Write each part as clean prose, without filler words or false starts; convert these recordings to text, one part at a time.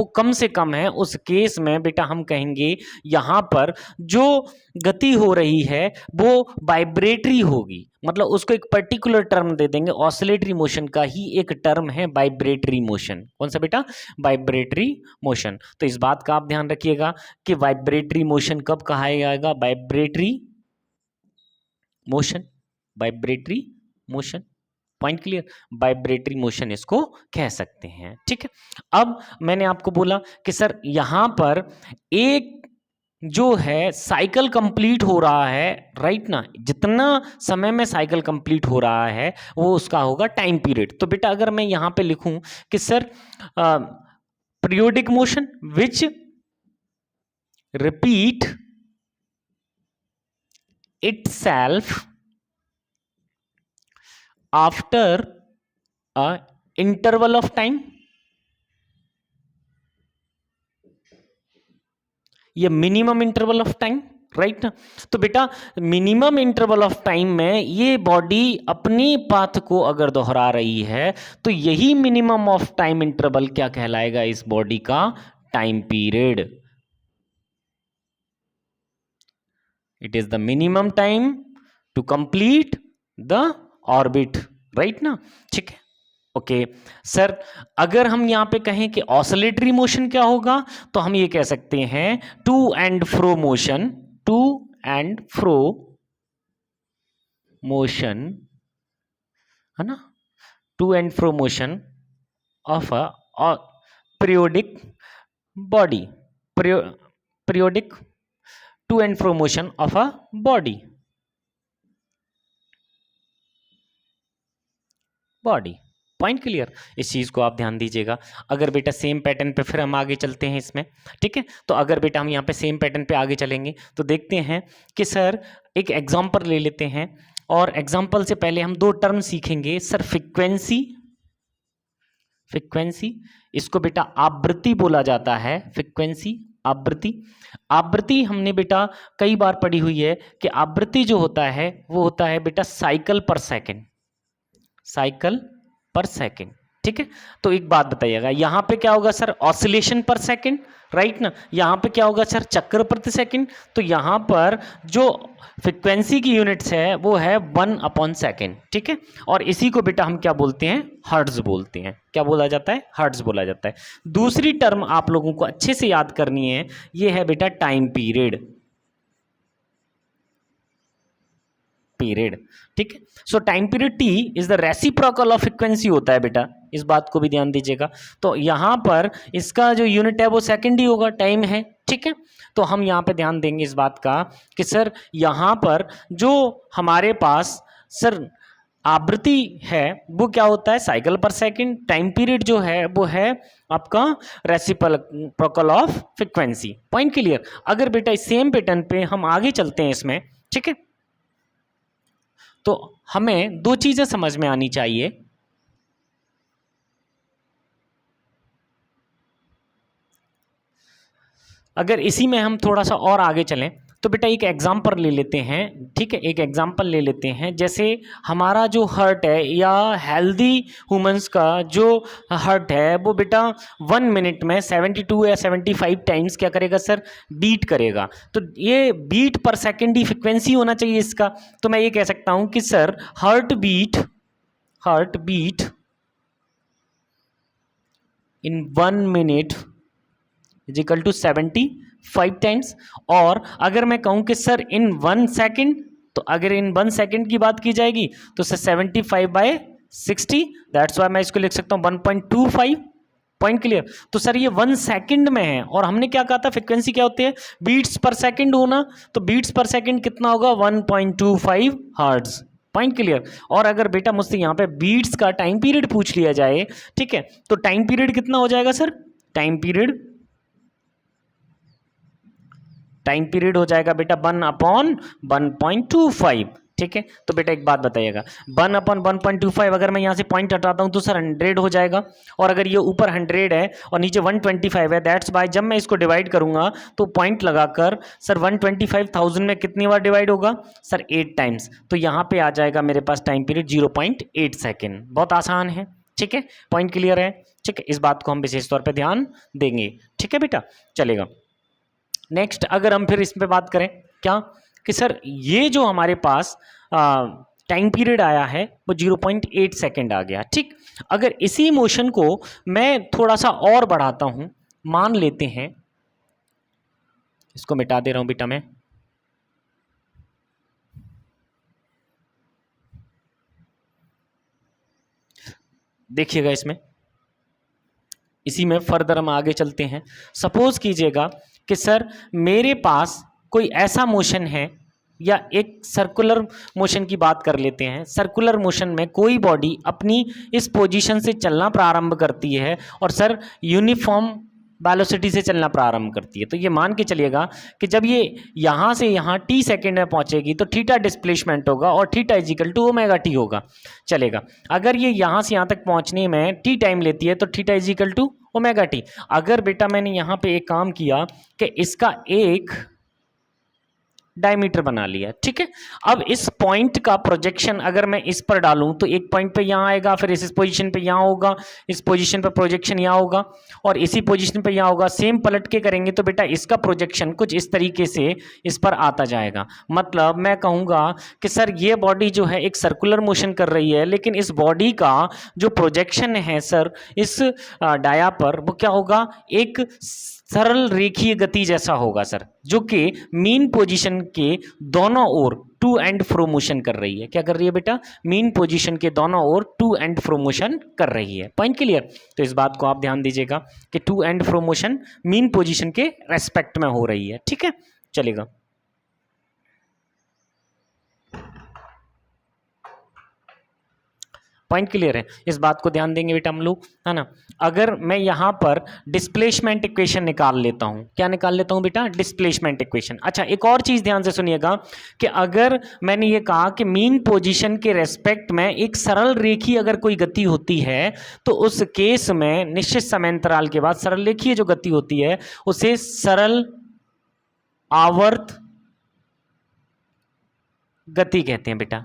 वो कम से कम है, उस केस में बेटा हम कहेंगे यहाँ पर जो गति हो रही है वो वाइब्रेटरी होगी, मतलब उसको एक पर्टिकुलर टर्म दे देंगे। ऑसिलेटरी मोशन का ही एक टर्म है वाइब्रेटरी मोशन। कौन सा बेटा? Vibratory motion. तो इस बात का आप ध्यान रखिएगा कि वाइब्रेटरी मोशन कब कहा जाएगा? Vibratory motion, vibratory motion. Point clear? Vibratory motion इसको कह सकते हैं। ठीक है, अब मैंने आपको बोला कि सर यहां पर एक जो है साइकिल कंप्लीट हो रहा है, राइट ना, जितना समय में साइकिल कंप्लीट हो रहा है वो उसका होगा टाइम पीरियड। तो बेटा अगर मैं यहां पे लिखूं कि sir periodic motion which repeat itself after a interval of time, ये minimum interval of time, right ना। तो बेटा मिनिमम इंटरवल ऑफ टाइम में ये बॉडी अपनी पाथ को अगर दोहरा रही है तो यही मिनिमम ऑफ टाइम इंटरवल क्या कहलाएगा? इस बॉडी का time period. It is the minimum time to complete the orbit, right ना। ठीक है, ओके सर, अगर हम यहां पे कहें कि ऑसिलेटरी मोशन क्या होगा तो हम ये कह सकते हैं to and fro motion, to and fro motion, है ना, to and fro motion of a periodic body, periodic to and fro motion of a body, body. Point clear? इस चीज को आप ध्यान दीजिएगा। अगर बेटा सेम पैटर्न पे फिर हम आगे चलते हैं इसमें, ठीक है, तो अगर बेटा हम यहाँ पे सेम पैटर्न पे आगे चलेंगे तो देखते हैं कि सर एक एग्जांपल ले लेते हैं, और एग्जांपल से पहले हम दो टर्म सीखेंगे सर। फ्रीक्वेंसी, फ्रीक्वेंसी इसको बेटा आवृत्ति बोला जाता है। फ्रीक्वेंसी, आवृत्ति। आवृत्ति हमने बेटा कई बार पढ़ी हुई है कि आवृत्ति जो होता है वो होता है बेटा साइकिल पर सेकेंड, साइकिल पर सेकेंड। ठीक है, तो एक बात बताइएगा यहां पे क्या होगा सर? ऑसिलेशन पर सेकेंड, राइट ना। यहां पे क्या होगा सर? चक्र प्रति सेकेंड। तो यहां पर जो फ्रीक्वेंसी की यूनिट्स है वो है 1/सेकेंड। ठीक है, और इसी को बेटा हम क्या बोलते हैं? हर्ट्ज बोलते हैं। क्या बोला जाता है? हर्ट्ज बोला जाता है। दूसरी टर्म आप लोगों को अच्छे से याद करनी है, ये है बेटा टाइम पीरियड, पीरियड। ठीक है, सो time period T is the reciprocal of frequency होता है बेटा, इस बात को भी ध्यान दीजिएगा। तो यहां पर इसका जो यूनिट है वो सेकंड ही होगा, टाइम है। ठीक है, तो हम यहां पे ध्यान देंगे इस बात का कि सर यहां पर जो हमारे पास सर आवृत्ति है वो क्या होता है? साइकिल पर सेकंड। टाइम पीरियड जो है वो है आपका reciprocal of frequency. Point clear? अगर बेटा इस सेम पैटर्न पे हम आगे चलते हैं इसमें, ठीक है, तो हमें दो चीजें समझ में आनी चाहिए। अगर इसी में हम थोड़ा सा और आगे चलें तो बेटा एक एग्जांपल ले लेते हैं। ठीक है, एक एग्जांपल ले लेते हैं, जैसे हमारा जो हार्ट है या हेल्दी ह्यूमंस का जो हार्ट है वो बेटा 1 मिनट में 72 या 75 टाइम्स क्या करेगा सर? बीट करेगा। तो ये बीट पर सेकेंड ही फ्रिक्वेंसी होना चाहिए इसका। तो मैं ये कह सकता हूं कि sir heart beat in 1 minute is equal to 75 times. और अगर मैं कहूं कि सर इन 1 सेकेंड, तो अगर इन 1 सेकेंड की बात की जाएगी तो सर 75/60, दैट्स वाई मैं इसको लिख सकता हूं 1.25। Point clear? तो सर ये 1 सेकेंड में है, और हमने क्या कहा था फ्रीक्वेंसी क्या होती है? बीट्स पर सेकेंड होना। तो बीट्स पर सेकेंड कितना होगा? 1.25 हर्ट्ज। Point clear? और अगर बेटा मुझसे यहाँ पे बीट्स का टाइम पीरियड पूछ लिया जाए, ठीक है, तो टाइम पीरियड कितना हो जाएगा सर? टाइम पीरियड हो जाएगा बेटा 1/1.25। ठीक है, तो बेटा एक बात बताइएगा 1/1.25 अगर मैं यहाँ से पॉइंट हटाता हूँ तो सर 100 हो जाएगा, और अगर ये ऊपर 100 है और नीचे 125 है, दैट्स बाय जब मैं इसको डिवाइड करूंगा तो पॉइंट लगाकर सर 125,000 में कितनी बार डिवाइड होगा सर? 8 टाइम्स। तो यहाँ पे आ जाएगा मेरे पास टाइम पीरियड 0.8 सेकेंड। बहुत आसान है। ठीक है, पॉइंट क्लियर है? ठीक है, इस बात को हम विशेष तौर पे ध्यान देंगे। ठीक है बेटा, चलेगा। नेक्स्ट अगर हम फिर इस पे बात करें क्या कि सर ये जो हमारे पास टाइम पीरियड आया है वो 0.8 सेकेंड आ गया। ठीक, अगर इसी मोशन को मैं थोड़ा सा और बढ़ाता हूं, मान लेते हैं, इसको मिटा दे रहा हूं बेटा मैं, देखिएगा इसमें, इसी में फर्दर हम आगे चलते हैं। सपोज कीजिएगा कि सर मेरे पास कोई ऐसा मोशन है, या एक सर्कुलर मोशन की बात कर लेते हैं। सर्कुलर मोशन में कोई बॉडी अपनी इस पोजीशन से चलना प्रारंभ करती है और सर यूनिफॉर्म वेलोसिटी से चलना प्रारंभ करती है। तो ये मान के चलिएगा कि जब ये यहाँ से यहाँ t सेकेंड में पहुँचेगी तो थीटा डिस्प्लेसमेंट होगा और theta is equal to omega t होगा। चलेगा, अगर ये यहाँ से यहाँ तक पहुँचने में t टाइम लेती है तो theta is equal to omega t. अगर बेटा मैंने यहाँ पे एक काम किया कि इसका एक डायमीटर बना लिया, ठीक है, अब इस पॉइंट का प्रोजेक्शन अगर मैं इस पर डालूं तो एक पॉइंट पे यहाँ आएगा, फिर इस पोजीशन पे यहाँ होगा, इस पोजीशन पे प्रोजेक्शन यहाँ होगा और इसी पोजीशन पे यहाँ होगा। सेम पलट के करेंगे तो बेटा इसका प्रोजेक्शन कुछ इस तरीके से इस पर आता जाएगा। मतलब मैं कहूँगा कि सर ये बॉडी जो है एक सर्कुलर मोशन कर रही है, लेकिन इस बॉडी का जो प्रोजेक्शन है सर इस डाया पर वो क्या होगा, एक सरल रेखीय गति जैसा होगा सर, जो कि मीन पोजीशन के दोनों ओर टू एंड फ्रो मोशन कर रही है। क्या कर रही है बेटा, मीन पोजीशन के दोनों ओर टू एंड फ्रो मोशन कर रही है। Point clear? तो इस बात को आप ध्यान दीजिएगा कि to and fro motion mean position के रेस्पेक्ट में हो रही है। ठीक है, चलेगा। पॉइंट क्लियर है, इस बात को ध्यान देंगे बेटा हम लोग, है ना। अगर मैं यहाँ पर डिस्प्लेसमेंट इक्वेशन निकाल लेता हूँ, क्या निकाल लेता हूँ बेटा, डिस्प्लेसमेंट इक्वेशन। अच्छा, एक और चीज़ ध्यान से सुनिएगा कि अगर मैंने ये कहा कि मीन पोजीशन के रेस्पेक्ट में एक सरल रेखीय अगर कोई गति होती है तो उस केस में निश्चित समयांतराल के बाद सरल रेखीय जो गति होती है उसे सरल आवर्त गति कहते हैं बेटा।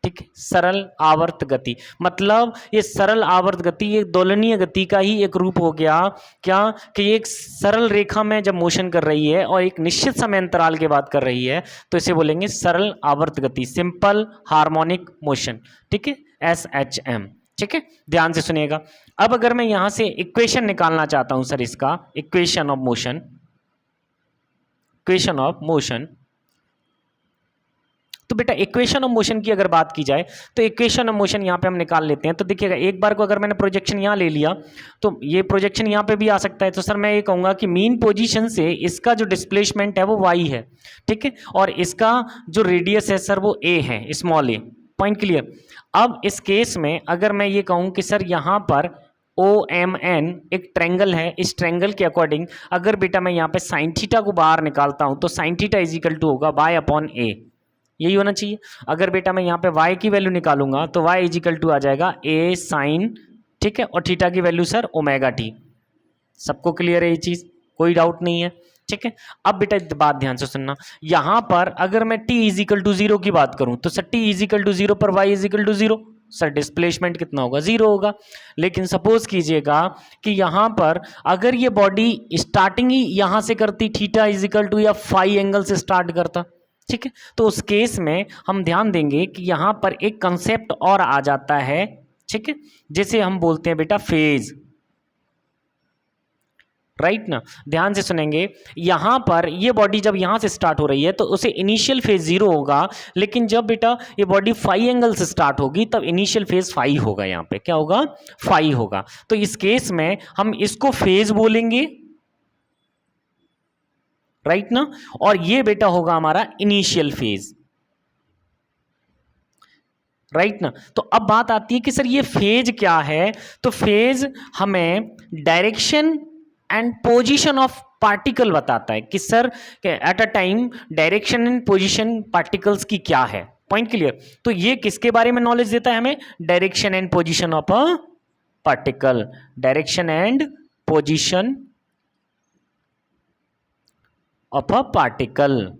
ठीक है, सरल आवर्त गति, मतलब ये सरल आवर्त गति ये दोलनीय गति का ही एक रूप हो गया। क्या कि एक सरल रेखा में जब मोशन कर रही है और एक निश्चित समयांतराल के बाद कर रही है तो इसे बोलेंगे सरल आवर्त गति, सिंपल हार्मोनिक मोशन। ठीक है, SHM। ठीक है, ध्यान से सुनिएगा। अब अगर मैं यहां से इक्वेशन निकालना चाहता हूं सर, इसका equation of motion, equation of motion, तो बेटा इक्वेशन ऑफ मोशन की अगर बात की जाए तो इक्वेशन ऑफ मोशन यहाँ पे हम निकाल लेते हैं। तो देखिएगा, एक बार को अगर मैंने प्रोजेक्शन यहाँ ले लिया तो ये प्रोजेक्शन यहाँ पे भी आ सकता है। तो सर मैं ये कहूँगा कि मीन पोजीशन से इसका जो डिस्प्लेसमेंट है वो y है। ठीक है, और इसका जो रेडियस है सर वो a है, स्मॉल a। Point clear? अब इस केस में अगर मैं ये कहूँ कि सर यहाँ पर OMN एक ट्रेंगल है, इस ट्रेंगल के अकॉर्डिंग अगर बेटा मैं यहाँ पे साइन थीटा को बाहर निकालता हूँ तो sine theta is equal to होगा y अपॉन a, यही होना चाहिए। अगर बेटा मैं यहाँ पे y की वैल्यू निकालूंगा तो y इज इक्वल टू आ जाएगा a साइन, ठीक है, और थीटा की वैल्यू सर ओमेगा टी। सबको क्लियर है ये चीज़, कोई डाउट नहीं है? ठीक है, अब बेटा बात ध्यान से सुनना, यहाँ पर अगर मैं t इज इक्वल टू 0 की बात करूँ तो sir t is equal to 0 पर y is equal to 0, sir displacement कितना होगा, 0 होगा। लेकिन सपोज कीजिएगा कि यहाँ पर अगर ये बॉडी स्टार्टिंग ही यहाँ से करती थीटा इज इक्वल टू या फाई एंगल से स्टार्ट करता, ठीक है, तो उस केस में हम ध्यान देंगे कि यहाँ पर एक कंसेप्ट और आ जाता है, ठीक है, जिसे हम बोलते हैं बेटा फेज। राइट ना, ध्यान से सुनेंगे, यहाँ पर ये बॉडी जब यहाँ से स्टार्ट हो रही है तो उसे इनिशियल फेज 0 होगा, लेकिन जब बेटा ये बॉडी फाई एंगल से स्टार्ट होगी तब इनिशियल फेज फाई होगा। यहाँ पे क्या होगा, फाई होगा। तो इस केस में हम इसको फेज बोलेंगे, राइट ना, और ये बेटा होगा हमारा इनिशियल फेज, राइट ना। तो अब बात आती है कि सर ये फेज क्या है, तो फेज हमें direction and position of particle बताता है कि sir at a time direction and position particles की क्या है। Point clear? तो ये किसके बारे में नॉलेज देता है हमें, direction and position of a particle, direction and position of a particle.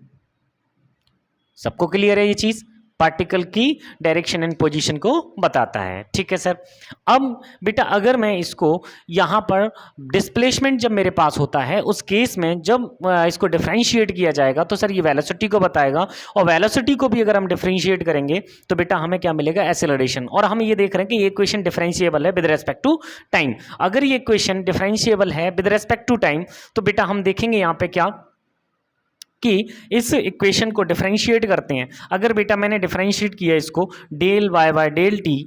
सबको क्लियर है ये चीज? पार्टिकल की डायरेक्शन एंड पोजीशन को बताता है। ठीक है सर। अब बेटा अगर मैं इसको यहाँ पर डिस्प्लेसमेंट जब मेरे पास होता है उस केस में जब इसको डिफरेंशिएट किया जाएगा तो सर ये वेलोसिटी को बताएगा, और वेलोसिटी को भी अगर हम डिफरेंशिएट करेंगे तो बेटा हमें क्या मिलेगा, एक्सेलरेशन। और हम ये देख रहे हैं कि ये इक्वेशन डिफरेंशिएबल है विद रेस्पेक्ट टू टाइम। अगर ये इक्वेशन डिफरेंशिएबल है विद रेस्पेक्ट टू टाइम तो बेटा हम देखेंगे यहाँ पे क्या कि इस इक्वेशन को डिफरेंशिएट करते हैं। अगर बेटा मैंने डिफरेंशिएट किया इसको, del y by del t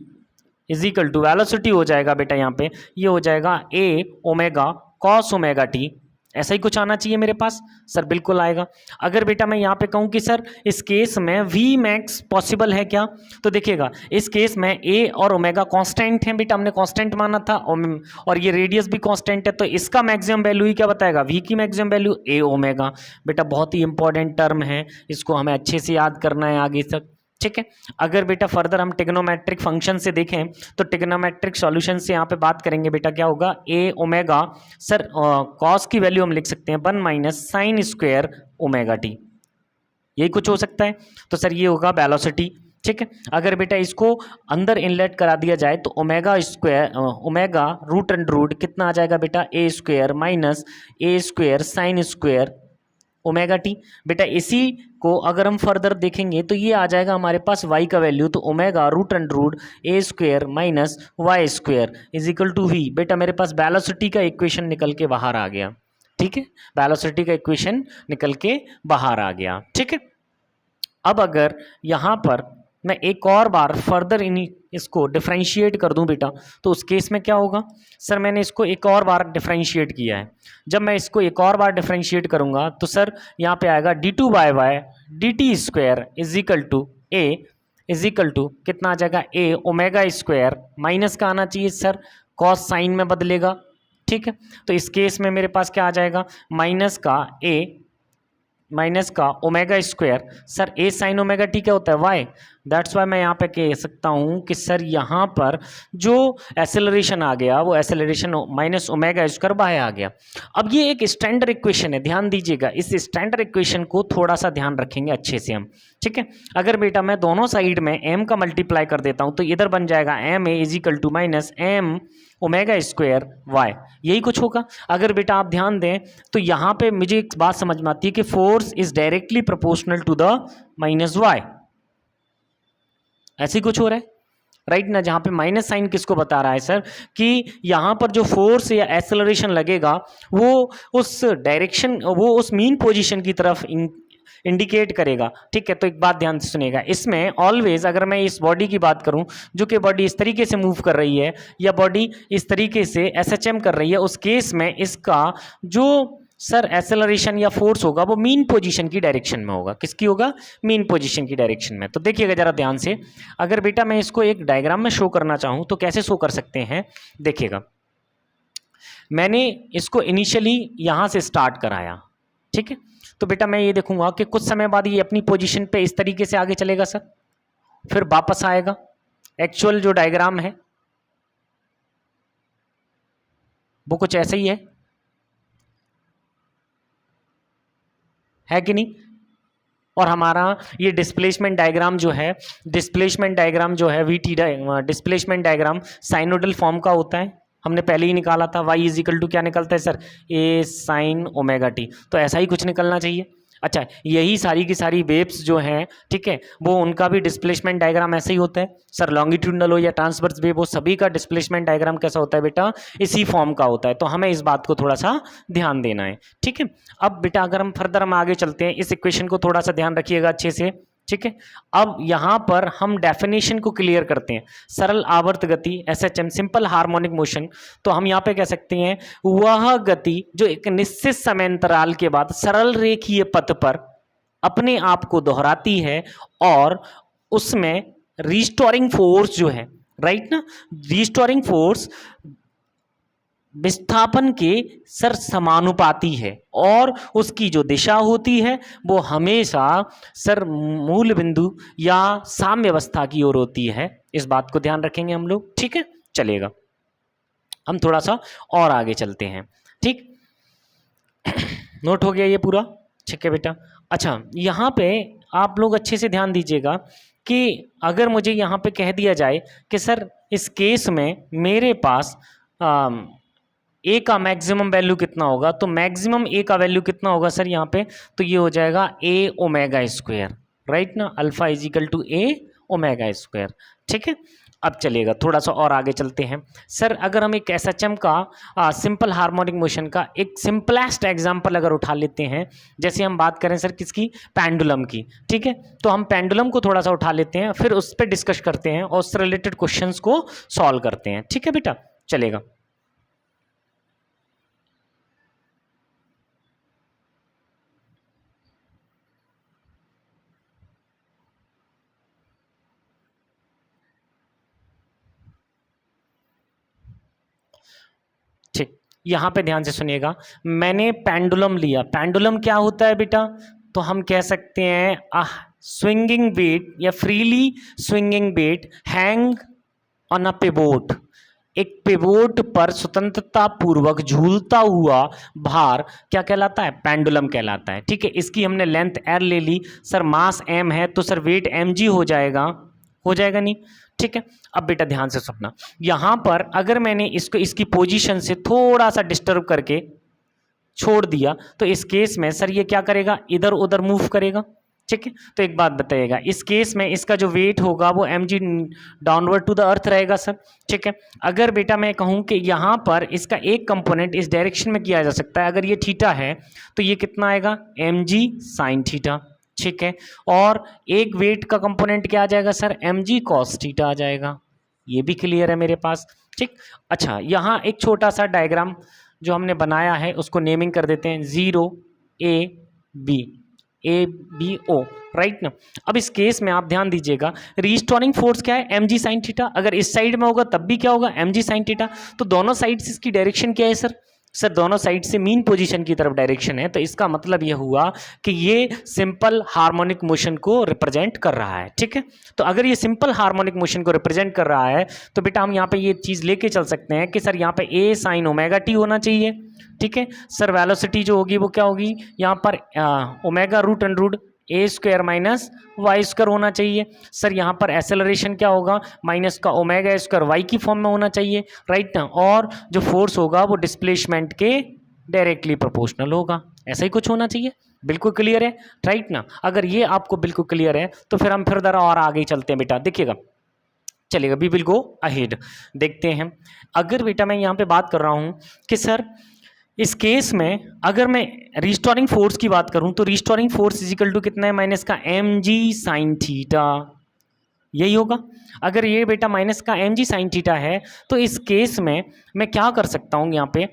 is equal to velocity हो जाएगा बेटा यहाँ पे, ये हो जाएगा ए ओमेगा कॉस ओमेगा टी। ऐसा ही कुछ आना चाहिए मेरे पास सर, बिल्कुल आएगा। अगर बेटा मैं यहाँ पे कहूँ कि सर इस केस में वी मैक्स पॉसिबल है क्या, तो देखिएगा इस केस में ए और ओमेगा कांस्टेंट हैं बेटा, हमने कांस्टेंट माना था, और ये रेडियस भी कांस्टेंट है, तो इसका मैक्सिमम वैल्यू ही क्या बताएगा, वी की मैक्सिमम वैल्यू ए ओमेगा। बेटा बहुत ही इंपॉर्टेंट टर्म है, इसको हमें अच्छे से याद करना है आगे तक। ठीक है। अगर बेटा फर्दर हम टिग्नोमेट्रिक फंक्शन से देखें तो टिग्नोमेट्रिक सॉल्यूशन से यहाँ पे बात करेंगे बेटा क्या होगा, ए ओमेगा सर कॉस की वैल्यू हम लिख सकते हैं 1 minus sign square omega T, यही कुछ हो सकता है। तो सर ये होगा वेलोसिटी। ठीक है। अगर बेटा इसको अंदर इनलेट करा दिया जाए तो omega square omega root and root कितना आ जाएगा बेटा, A square minus A square sine square omega T. बेटा इसी को अगर हम फर्दर देखेंगे तो ये आ जाएगा हमारे पास y का वैल्यू, तो omega root and root A square minus Y square is equal to v. बेटा मेरे पास वेलोसिटी का इक्वेशन निकल के बाहर आ गया। ठीक है, वेलोसिटी का इक्वेशन निकल के बाहर आ गया। ठीक है। अब अगर यहाँ पर मैं एक और बार फर्दर इसको डिफरेंशिएट कर दूं बेटा, तो उस केस में क्या होगा, सर मैंने इसको एक और बार डिफरेंशिएट किया है। जब मैं इसको एक और बार डिफरेंशिएट करूंगा तो सर यहाँ पे आएगा D two by Y D T square is equal to A is equal to कितना आ जाएगा, ए ओमेगा स्क्वायर, माइनस का आना चाहिए सर, कॉस साइन में बदलेगा। ठीक है। तो इस केस में मेरे पास क्या आ जाएगा, माइनस का ओमेगा स्क्वायर, सर ए साइन ओमेगा टी क्या होता है, वाई। दैट्स वाई मैं यहाँ पे कह सकता हूँ कि सर यहाँ पर जो एक्सेलरेशन आ गया वो acceleration minus omega square Y आ गया। अब ये एक स्टैंडर्ड इक्वेशन है, ध्यान दीजिएगा, इस स्टैंडर्ड इक्वेशन को थोड़ा सा ध्यान रखेंगे अच्छे से हम। ठीक है। अगर बेटा मैं दोनों साइड में एम का मल्टीप्लाई कर देता हूँ तो इधर बन जाएगा M A is equal to minus M omega square Y, यही कुछ होगा। अगर बेटा आप ध्यान दें तो यहाँ पे मुझे एक बात समझ में आती है कि force is directly proportional to the minus Y, ऐसे कुछ हो रहा है राइट ना, जहाँ पे माइनस साइन किसको बता रहा है सर, कि यहाँ पर जो फोर्स या एक्सेलरेशन लगेगा वो उस डायरेक्शन, वो उस मीन पोजीशन की तरफ इंडिकेट करेगा। ठीक है। तो एक बात ध्यान से सुनिएगा, इसमें ऑलवेज अगर मैं इस बॉडी की बात करूं, जो कि बॉडी इस तरीके से मूव कर रही है या बॉडी इस तरीके से एसएचएम कर रही है, उस केस में इसका जो सर एक्सेलरेशन या फोर्स होगा वो मीन पोजीशन की डायरेक्शन में होगा। किसकी होगा, मीन पोजीशन की डायरेक्शन में। तो देखिएगा जरा ध्यान से, अगर बेटा मैं इसको एक डायग्राम में शो करना चाहूँ तो कैसे शो कर सकते हैं, देखिएगा मैंने इसको इनिशियली यहाँ से स्टार्ट कराया। ठीक है। तो बेटा मैं ये देखूंगा कि कुछ समय बाद ये अपनी पोजीशन पे इस तरीके से आगे चलेगा सर, फिर वापस आएगा। एक्चुअल जो डायग्राम है वो कुछ ऐसा ही है कि नहीं। और हमारा ये डिस्प्लेसमेंट डायग्राम जो है वीटी डिस्प्लेसमेंट डायग्राम साइनोडल फॉर्म का होता है, हमने पहले ही निकाला था। y इज इक्वल टू क्या निकलता है सर, ए साइन ओमेगा टी, तो ऐसा ही कुछ निकलना चाहिए। अच्छा, यही सारी की सारी वेव्स जो हैं, ठीक है, वो उनका भी डिस्प्लेसमेंट डायग्राम ऐसे ही होता है सर, लॉन्गिट्यूडनल हो या ट्रांसवर्स वेव हो, सभी का डिस्प्लेसमेंट डायग्राम कैसा होता है बेटा, इसी फॉर्म का होता है। तो हमें इस बात को थोड़ा सा ध्यान देना है। ठीक है। अब बेटा अगर हम फर्दर हम आगे चलते हैं, इस इक्वेशन को थोड़ा सा ध्यान रखिएगा अच्छे से। ठीक है। अब यहाँ पर हम डेफिनेशन को क्लियर करते हैं, सरल आवर्त गति एसएचएम सिंपल हार्मोनिक मोशन। तो हम यहाँ पे कह सकते हैं वह गति जो एक निश्चित समय अंतराल के बाद सरल रेखीय पथ पर अपने आप को दोहराती है और उसमें रिस्टोरिंग फोर्स जो है, राइट ना, रिस्टोरिंग फोर्स विस्थापन के सर समानुपाती है और उसकी जो दिशा होती है वो हमेशा सर मूल बिंदु या साम्यावस्था की ओर होती है। इस बात को ध्यान रखेंगे हम लोग। ठीक है, चलेगा, हम थोड़ा सा और आगे चलते हैं। ठीक, नोट हो गया ये पूरा। ठीक है बेटा। अच्छा, यहाँ पे आप लोग अच्छे से ध्यान दीजिएगा कि अगर मुझे यहाँ पे कह दिया जाए कि सर इस केस में मेरे पास ए का मैक्सिमम वैल्यू कितना होगा, तो मैक्सिमम ए का वैल्यू कितना होगा सर यहाँ पे, तो ये हो जाएगा ए ओमेगा स्क्वायर, राइट ना, alpha is equal to A omega square. ठीक है, अब चलिएगा थोड़ा सा और आगे चलते हैं। सर अगर हम एक एसएचएम का सिंपल हार्मोनिक मोशन का एक सिंपलेस्ट एग्जांपल अगर उठा लेते हैं, जैसे हम बात करें सर किसकी, पेंडुलम की, ठीक है, तो हम पेंडुलम को थोड़ा सा उठा लेते हैं, फिर उस पर डिस्कस करते हैं और उससे रिलेटेड क्वेश्चंस को सॉल्व करते हैं। ठीक है बेटा, चलेगा। ठीक, यहाँ पे ध्यान से सुनिएगा, मैंने पेंडुलम लिया। पेंडुलम क्या होता है बेटा, तो हम कह सकते हैं स्विंगिंग वेट या freely swinging weight hang on a pivot. एक पिवोट पर स्वतंत्रता पूर्वक झूलता हुआ भार क्या कहलाता है, पेंडुलम कहलाता है। ठीक है, इसकी हमने लेंथ एल ले ली, सर मास एम है तो सर वेट एम जी हो जाएगा, हो जाएगा नहीं। ठीक है, अब बेटा ध्यान से सुनना, यहां पर अगर मैंने इसको इसकी पोजीशन से थोड़ा सा डिस्टर्ब करके छोड़ दिया तो इस केस में सर ये क्या करेगा, इधर उधर मूव करेगा। ठीक है, तो एक बात बताइएगा, इस केस में इसका जो वेट होगा वो M G downward to the earth रहेगा सर। ठीक है, अगर बेटा मैं कहूँ कि यहाँ पर इसका एक कंपोनेंट इस डायरेक्शन में किया जा सकता है, अगर ये थीटा है तो ये कितना आएगा, एम जी साइन थीटा। ठीक है, और एक वेट का कंपोनेंट क्या आ जाएगा sir, M G cos theta आ जाएगा। ये भी क्लियर है मेरे पास। ठीक, अच्छा यहाँ एक छोटा सा डायग्राम जो हमने बनाया है उसको नेमिंग कर देते हैं, 0 ए बी ओ, राइट ना। अब इस केस में आप ध्यान दीजिएगा, रिस्टोरिंग फोर्स क्या है, एम जी साइन थीटा। अगर इस साइड में होगा तब भी क्या होगा, एम जी साइन थीटा। तो दोनों साइड से इसकी डायरेक्शन क्या है सर, सर दोनों साइड से मीन पोजीशन की तरफ डायरेक्शन है, तो इसका मतलब यह हुआ कि ये सिंपल हार्मोनिक मोशन को रिप्रेजेंट कर रहा है। ठीक है, तो अगर ये सिंपल हार्मोनिक मोशन को रिप्रेजेंट कर रहा है तो बेटा हम यहाँ पे ये चीज़ लेके चल सकते हैं कि सर यहाँ पे ए साइन ओमेगा टी होना चाहिए। ठीक है सर, वेलोसिटी जो होगी वो क्या होगी, यहाँ पर omega root and root A square minus Y square होना चाहिए। सर यहाँ पर एक्सेलरेशन क्या होगा, माइनस का ओमेगा स्क्वायर वाई की फॉर्म में होना चाहिए, राइट ना। और जो फोर्स होगा वो डिस्प्लेसमेंट के डायरेक्टली प्रोपोर्शनल होगा, ऐसा ही कुछ होना चाहिए। बिल्कुल क्लियर है, राइट ना। अगर ये आपको बिल्कुल क्लियर है तो फिर हम फिर जरा और आगे चलते हैं बेटा, देखिएगा चलिएगा, वी विल गो अहेड। देखते हैं, अगर बेटा मैं यहाँ पे बात कर रहा हूँ कि सर इस केस में अगर मैं रिस्टोरिंग फोर्स की बात करूं तो रिस्टोरिंग फोर्स इजिकल टू कितना है, माइनस का एम जी साइन थीटा, यही होगा। अगर ये बेटा माइनस का एम जी साइन थीटा है तो इस केस में मैं क्या कर सकता हूं यहाँ पे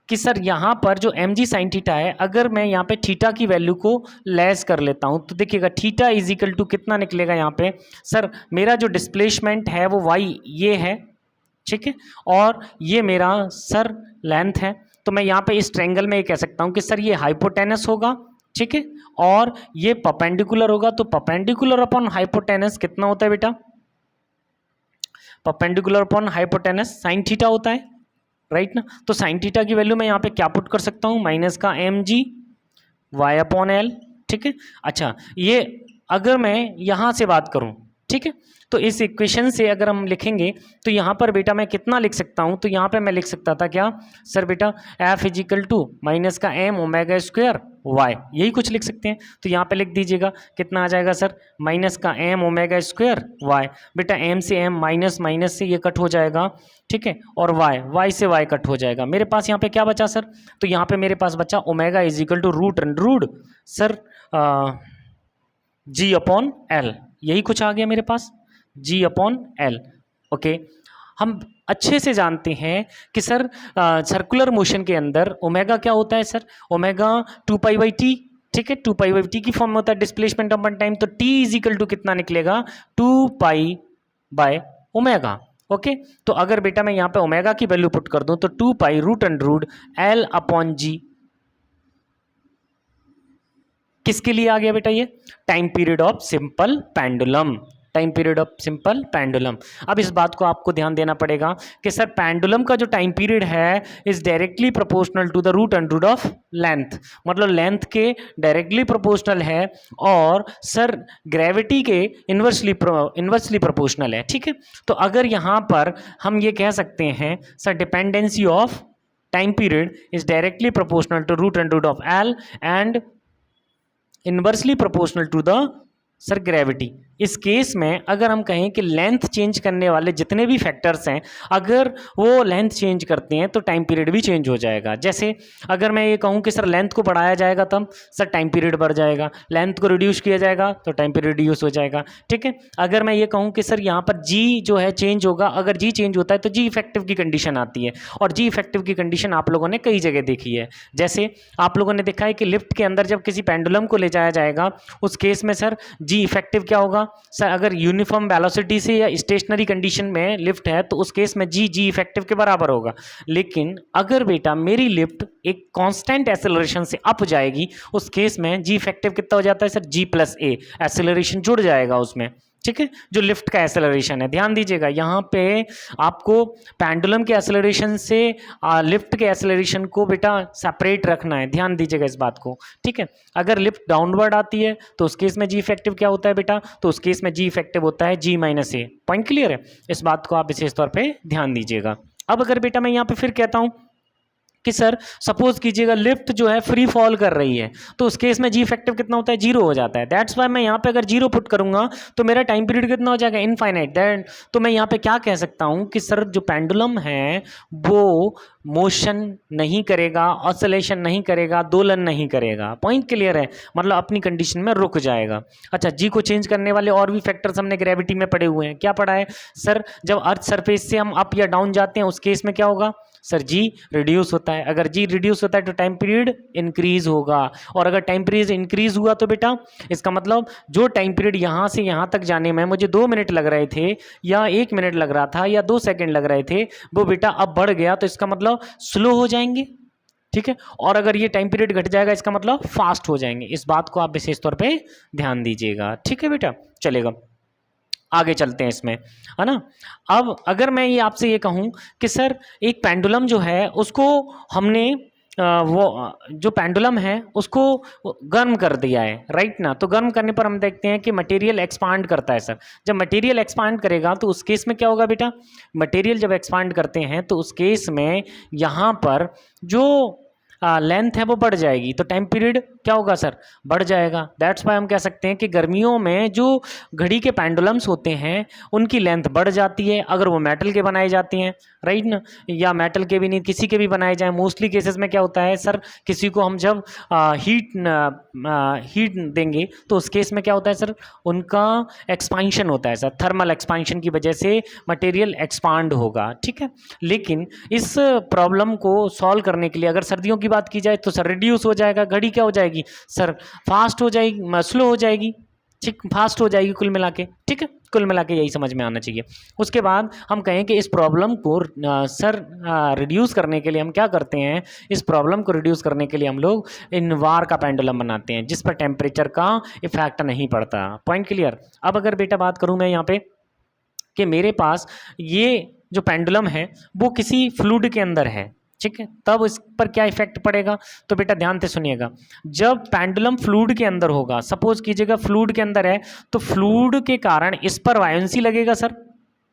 कि सर यहाँ पर जो एम जी साइन थीटा है, अगर मैं यहाँ पे थीटा की वैल्यू को लेस कर लेता हूँ तो देखिएगा थीटा इजिकल टू कितना निकलेगा यहाँ पे, सर मेरा जो डिस्प्लेसमेंट है वो वाई ये है, ठीक है, और ये मेरा सर लेंथ है। तो मैं यहाँ पे इस ट्रायंगल में ये कह सकता हूँ कि सर ये हाइपोटेनस होगा, ठीक है, और ये परपेंडिकुलर होगा। तो परपेंडिकुलर अपॉन हाइपोटेनस कितना होता है बेटा, perpendicular upon hypotenuse sine theta होता है, राइट ना। तो साइन थीटा की वैल्यू मैं यहाँ पे क्या पुट कर सकता हूँ, माइनस का M G Y upon L, ठीक है। अच्छा ये अगर मैं यहाँ से बात करूँ, ठीक है, तो इस इक्वेशन से अगर हम लिखेंगे तो यहाँ पर बेटा मैं कितना लिख सकता हूँ, तो यहाँ पे मैं लिख सकता था क्या सर बेटा, एफ इजिकल टू माइनस का एम ओमेगा स्क्वायर वाई, यही कुछ लिख सकते हैं। तो यहाँ पे लिख दीजिएगा कितना आ जाएगा सर, माइनस का एम ओमेगा स्क्वायर वाई। बेटा एम से एम माइनस माइनस से ये कट हो जाएगा, ठीक है, और वाई से वाई कट हो जाएगा। मेरे पास यहाँ पे क्या बचा सर, तो यहाँ पे मेरे पास बचा omega is equal to root and root sir G upon L, यही कुछ आ गया मेरे पास, जी अपॉन एल। ओके, हम अच्छे से जानते हैं कि सर सर्कुलर मोशन के अंदर ओमेगा क्या होता है सर, ओमेगा 2π/t, ठीक है, 2π/t की फॉर्म में होता है डिस्प्लेसमेंट अपॉन टाइम। तो t इजिकल टू कितना निकलेगा, 2π/ओमेगा। ओके, तो अगर बेटा मैं यहाँ पे ओमेगा की वैल्यू पुट कर दूं तो 2π root and root L upon G, किसके लिए आ गया बेटा, ये time period of simple pendulum, time period of simple pendulum. अब इस बात को आपको ध्यान देना पड़ेगा कि सर पेंडुलम का जो टाइम पीरियड है is directly proportional to the root under root of length, मतलब लेंथ के डायरेक्टली प्रोपोर्शनल है और सर ग्रेविटी के इन्वर्सली प्रोपोर्शनल है। ठीक है, तो अगर यहाँ पर हम ये कह सकते हैं sir dependency of time period is directly proportional to root under root of L and inversely proportional to the sir gravity. इस केस में अगर हम कहें कि लेंथ चेंज करने वाले जितने भी फैक्टर्स हैं अगर वो लेंथ चेंज करते हैं तो टाइम पीरियड भी चेंज हो जाएगा। जैसे अगर मैं ये कहूँ कि सर लेंथ को बढ़ाया जाएगा तब सर टाइम पीरियड बढ़ जाएगा, लेंथ को रिड्यूस किया जाएगा तो टाइम पीरियड रिड्यूस हो जाएगा। ठीक है, अगर मैं ये कहूँ कि सर यहाँ पर जी जो है चेंज होगा, अगर जी चेंज होता है तो जी इफेक्टिव की कंडीशन आती है और जी इफेक्टिव की कंडीशन आप लोगों ने कई जगह देखी है। जैसे आप लोगों ने देखा है कि लिफ्ट के अंदर जब किसी पेंडुलम को ले जाया जाएगा उस केस में सर जी इफेक्टिव क्या होगा सर, अगर यूनिफॉर्म वेलोसिटी से या स्टेशनरी कंडीशन में लिफ्ट है तो उस केस में जी इफेक्टिव के बराबर होगा। लेकिन अगर बेटा मेरी लिफ्ट एक कांस्टेंट एक्सेलरेशन से अप जाएगी उस केस में जी इफेक्टिव कितना हो जाता है सर, जी प्लस ए, एक्सेलरेशन जुड़ जाएगा उसमें। ठीक है, जो लिफ्ट का एक्सेलरेशन है, ध्यान दीजिएगा यहाँ पे आपको पेंडुलम के एक्सेलरेशन से लिफ्ट के एक्सेलरेशन को बेटा सेपरेट रखना है, ध्यान दीजिएगा इस बात को। ठीक है, अगर लिफ्ट डाउनवर्ड आती है तो उस केस में जी इफेक्टिव क्या होता है बेटा, तो उस केस में जी इफेक्टिव होता है जी माइनस ए। पॉइंट क्लियर है, इस बात को आप विशेष तौर पर ध्यान दीजिएगा। अब अगर बेटा मैं यहाँ पे फिर कहता हूँ कि सर सपोज कीजिएगा लिफ्ट जो है फ्री फॉल कर रही है तो उस केस में जी इफेक्टिव कितना होता है, जीरो हो जाता है। दैट्स वाई मैं यहाँ पे अगर जीरो पुट करूंगा तो मेरा टाइम पीरियड कितना हो जाएगा, इनफाइनाइट। दैट तो मैं यहाँ पे क्या कह सकता हूँ कि सर जो पेंडुलम है वो मोशन नहीं करेगा, ऑसिलेशन नहीं करेगा, दोलन नहीं करेगा। पॉइंट क्लियर है, मतलब अपनी कंडीशन में रुक जाएगा। अच्छा, जी को चेंज करने वाले और भी फैक्टर्स हमने ग्रेविटी में पढ़े हुए हैं। क्या पढ़ा है सर, जब अर्थ सरफेस से हम अप या डाउन जाते हैं उस केस में क्या होगा सर, जी रिड्यूस होता है। अगर जी रिड्यूस होता है तो टाइम पीरियड इंक्रीज होगा और अगर टाइम पीरियड इंक्रीज हुआ तो बेटा इसका मतलब जो टाइम पीरियड यहाँ से यहाँ तक जाने में मुझे 2 मिनट लग रहे थे या 1 मिनट लग रहा था या 2 सेकंड लग रहे थे वो बेटा अब बढ़ गया तो इसका मतलब स्लो हो जाएंगे। ठीक है, और अगर ये टाइम पीरियड घट जाएगा इसका मतलब फास्ट हो जाएंगे। इस बात को आप विशेष तौर पे ध्यान दीजिएगा। ठीक है बेटा, चलेगा आगे चलते हैं इसमें, है ना। अब अगर मैं ये आपसे ये कहूँ कि सर एक पेंडुलम जो है उसको हमने वो जो पेंडुलम है उसको गर्म कर दिया है, राइट ना। तो गर्म करने पर हम देखते हैं कि मटेरियल एक्सपांड करता है सर। जब मटेरियल एक्सपांड करेगा तो उस केस में क्या होगा बेटा, मटेरियल जब एक्सपांड करते हैं तो उस केस में यहाँ पर जो लेंथ है वो बढ़ जाएगी तो टाइम पीरियड क्या होगा सर, बढ़ जाएगा। दैट्स वाई हम कह सकते हैं कि गर्मियों में जो घड़ी के पेंडुलम्स होते हैं उनकी लेंथ बढ़ जाती है अगर वो मेटल के बनाए जाते हैं, राइट ना, या मेटल के भी नहीं किसी के भी बनाए जाएं। मोस्टली केसेस में क्या होता है सर, किसी को हम जब हीट देंगे तो उस केस में क्या होता है सर, उनका एक्सपांशन होता है सर, थर्मल एक्सपांशन की वजह से मटेरियल एक्सपांड होगा। ठीक है, लेकिन इस प्रॉब्लम को सॉल्व करने के लिए अगर सर्दियों की बात की जाए तो सर रिड्यूस हो जाएगा, घड़ी क्या हो जाएगी सर, फास्ट हो जाएगी, स्लो हो जाएगी। ठीक, फास्ट हो जाएगी कुल मिला के। ठीक है, कुल मिला के यही समझ में आना चाहिए। उसके बाद हम कहें कि इस प्रॉब्लम को सर रिड्यूस करने के लिए हम क्या करते हैं, इस प्रॉब्लम को रिड्यूस करने के लिए हम लोग इनवार का पेंडुलम बनाते हैं जिस पर टेम्परेचर का इफेक्ट नहीं पड़ता। Point clear. अब अगर बेटा बात करूं मैं यहाँ पे कि मेरे पास ये जो पेंडुलम है वो किसी फ्लूइड के अंदर है, ठीक है, तब इस पर क्या इफेक्ट पड़ेगा, तो बेटा ध्यान से सुनिएगा। जब पेंडुलम फ्लूइड के अंदर होगा, सपोज कीजिएगा फ्लूइड के अंदर है तो फ्लूइड के कारण इस पर वायोंसी लगेगा सर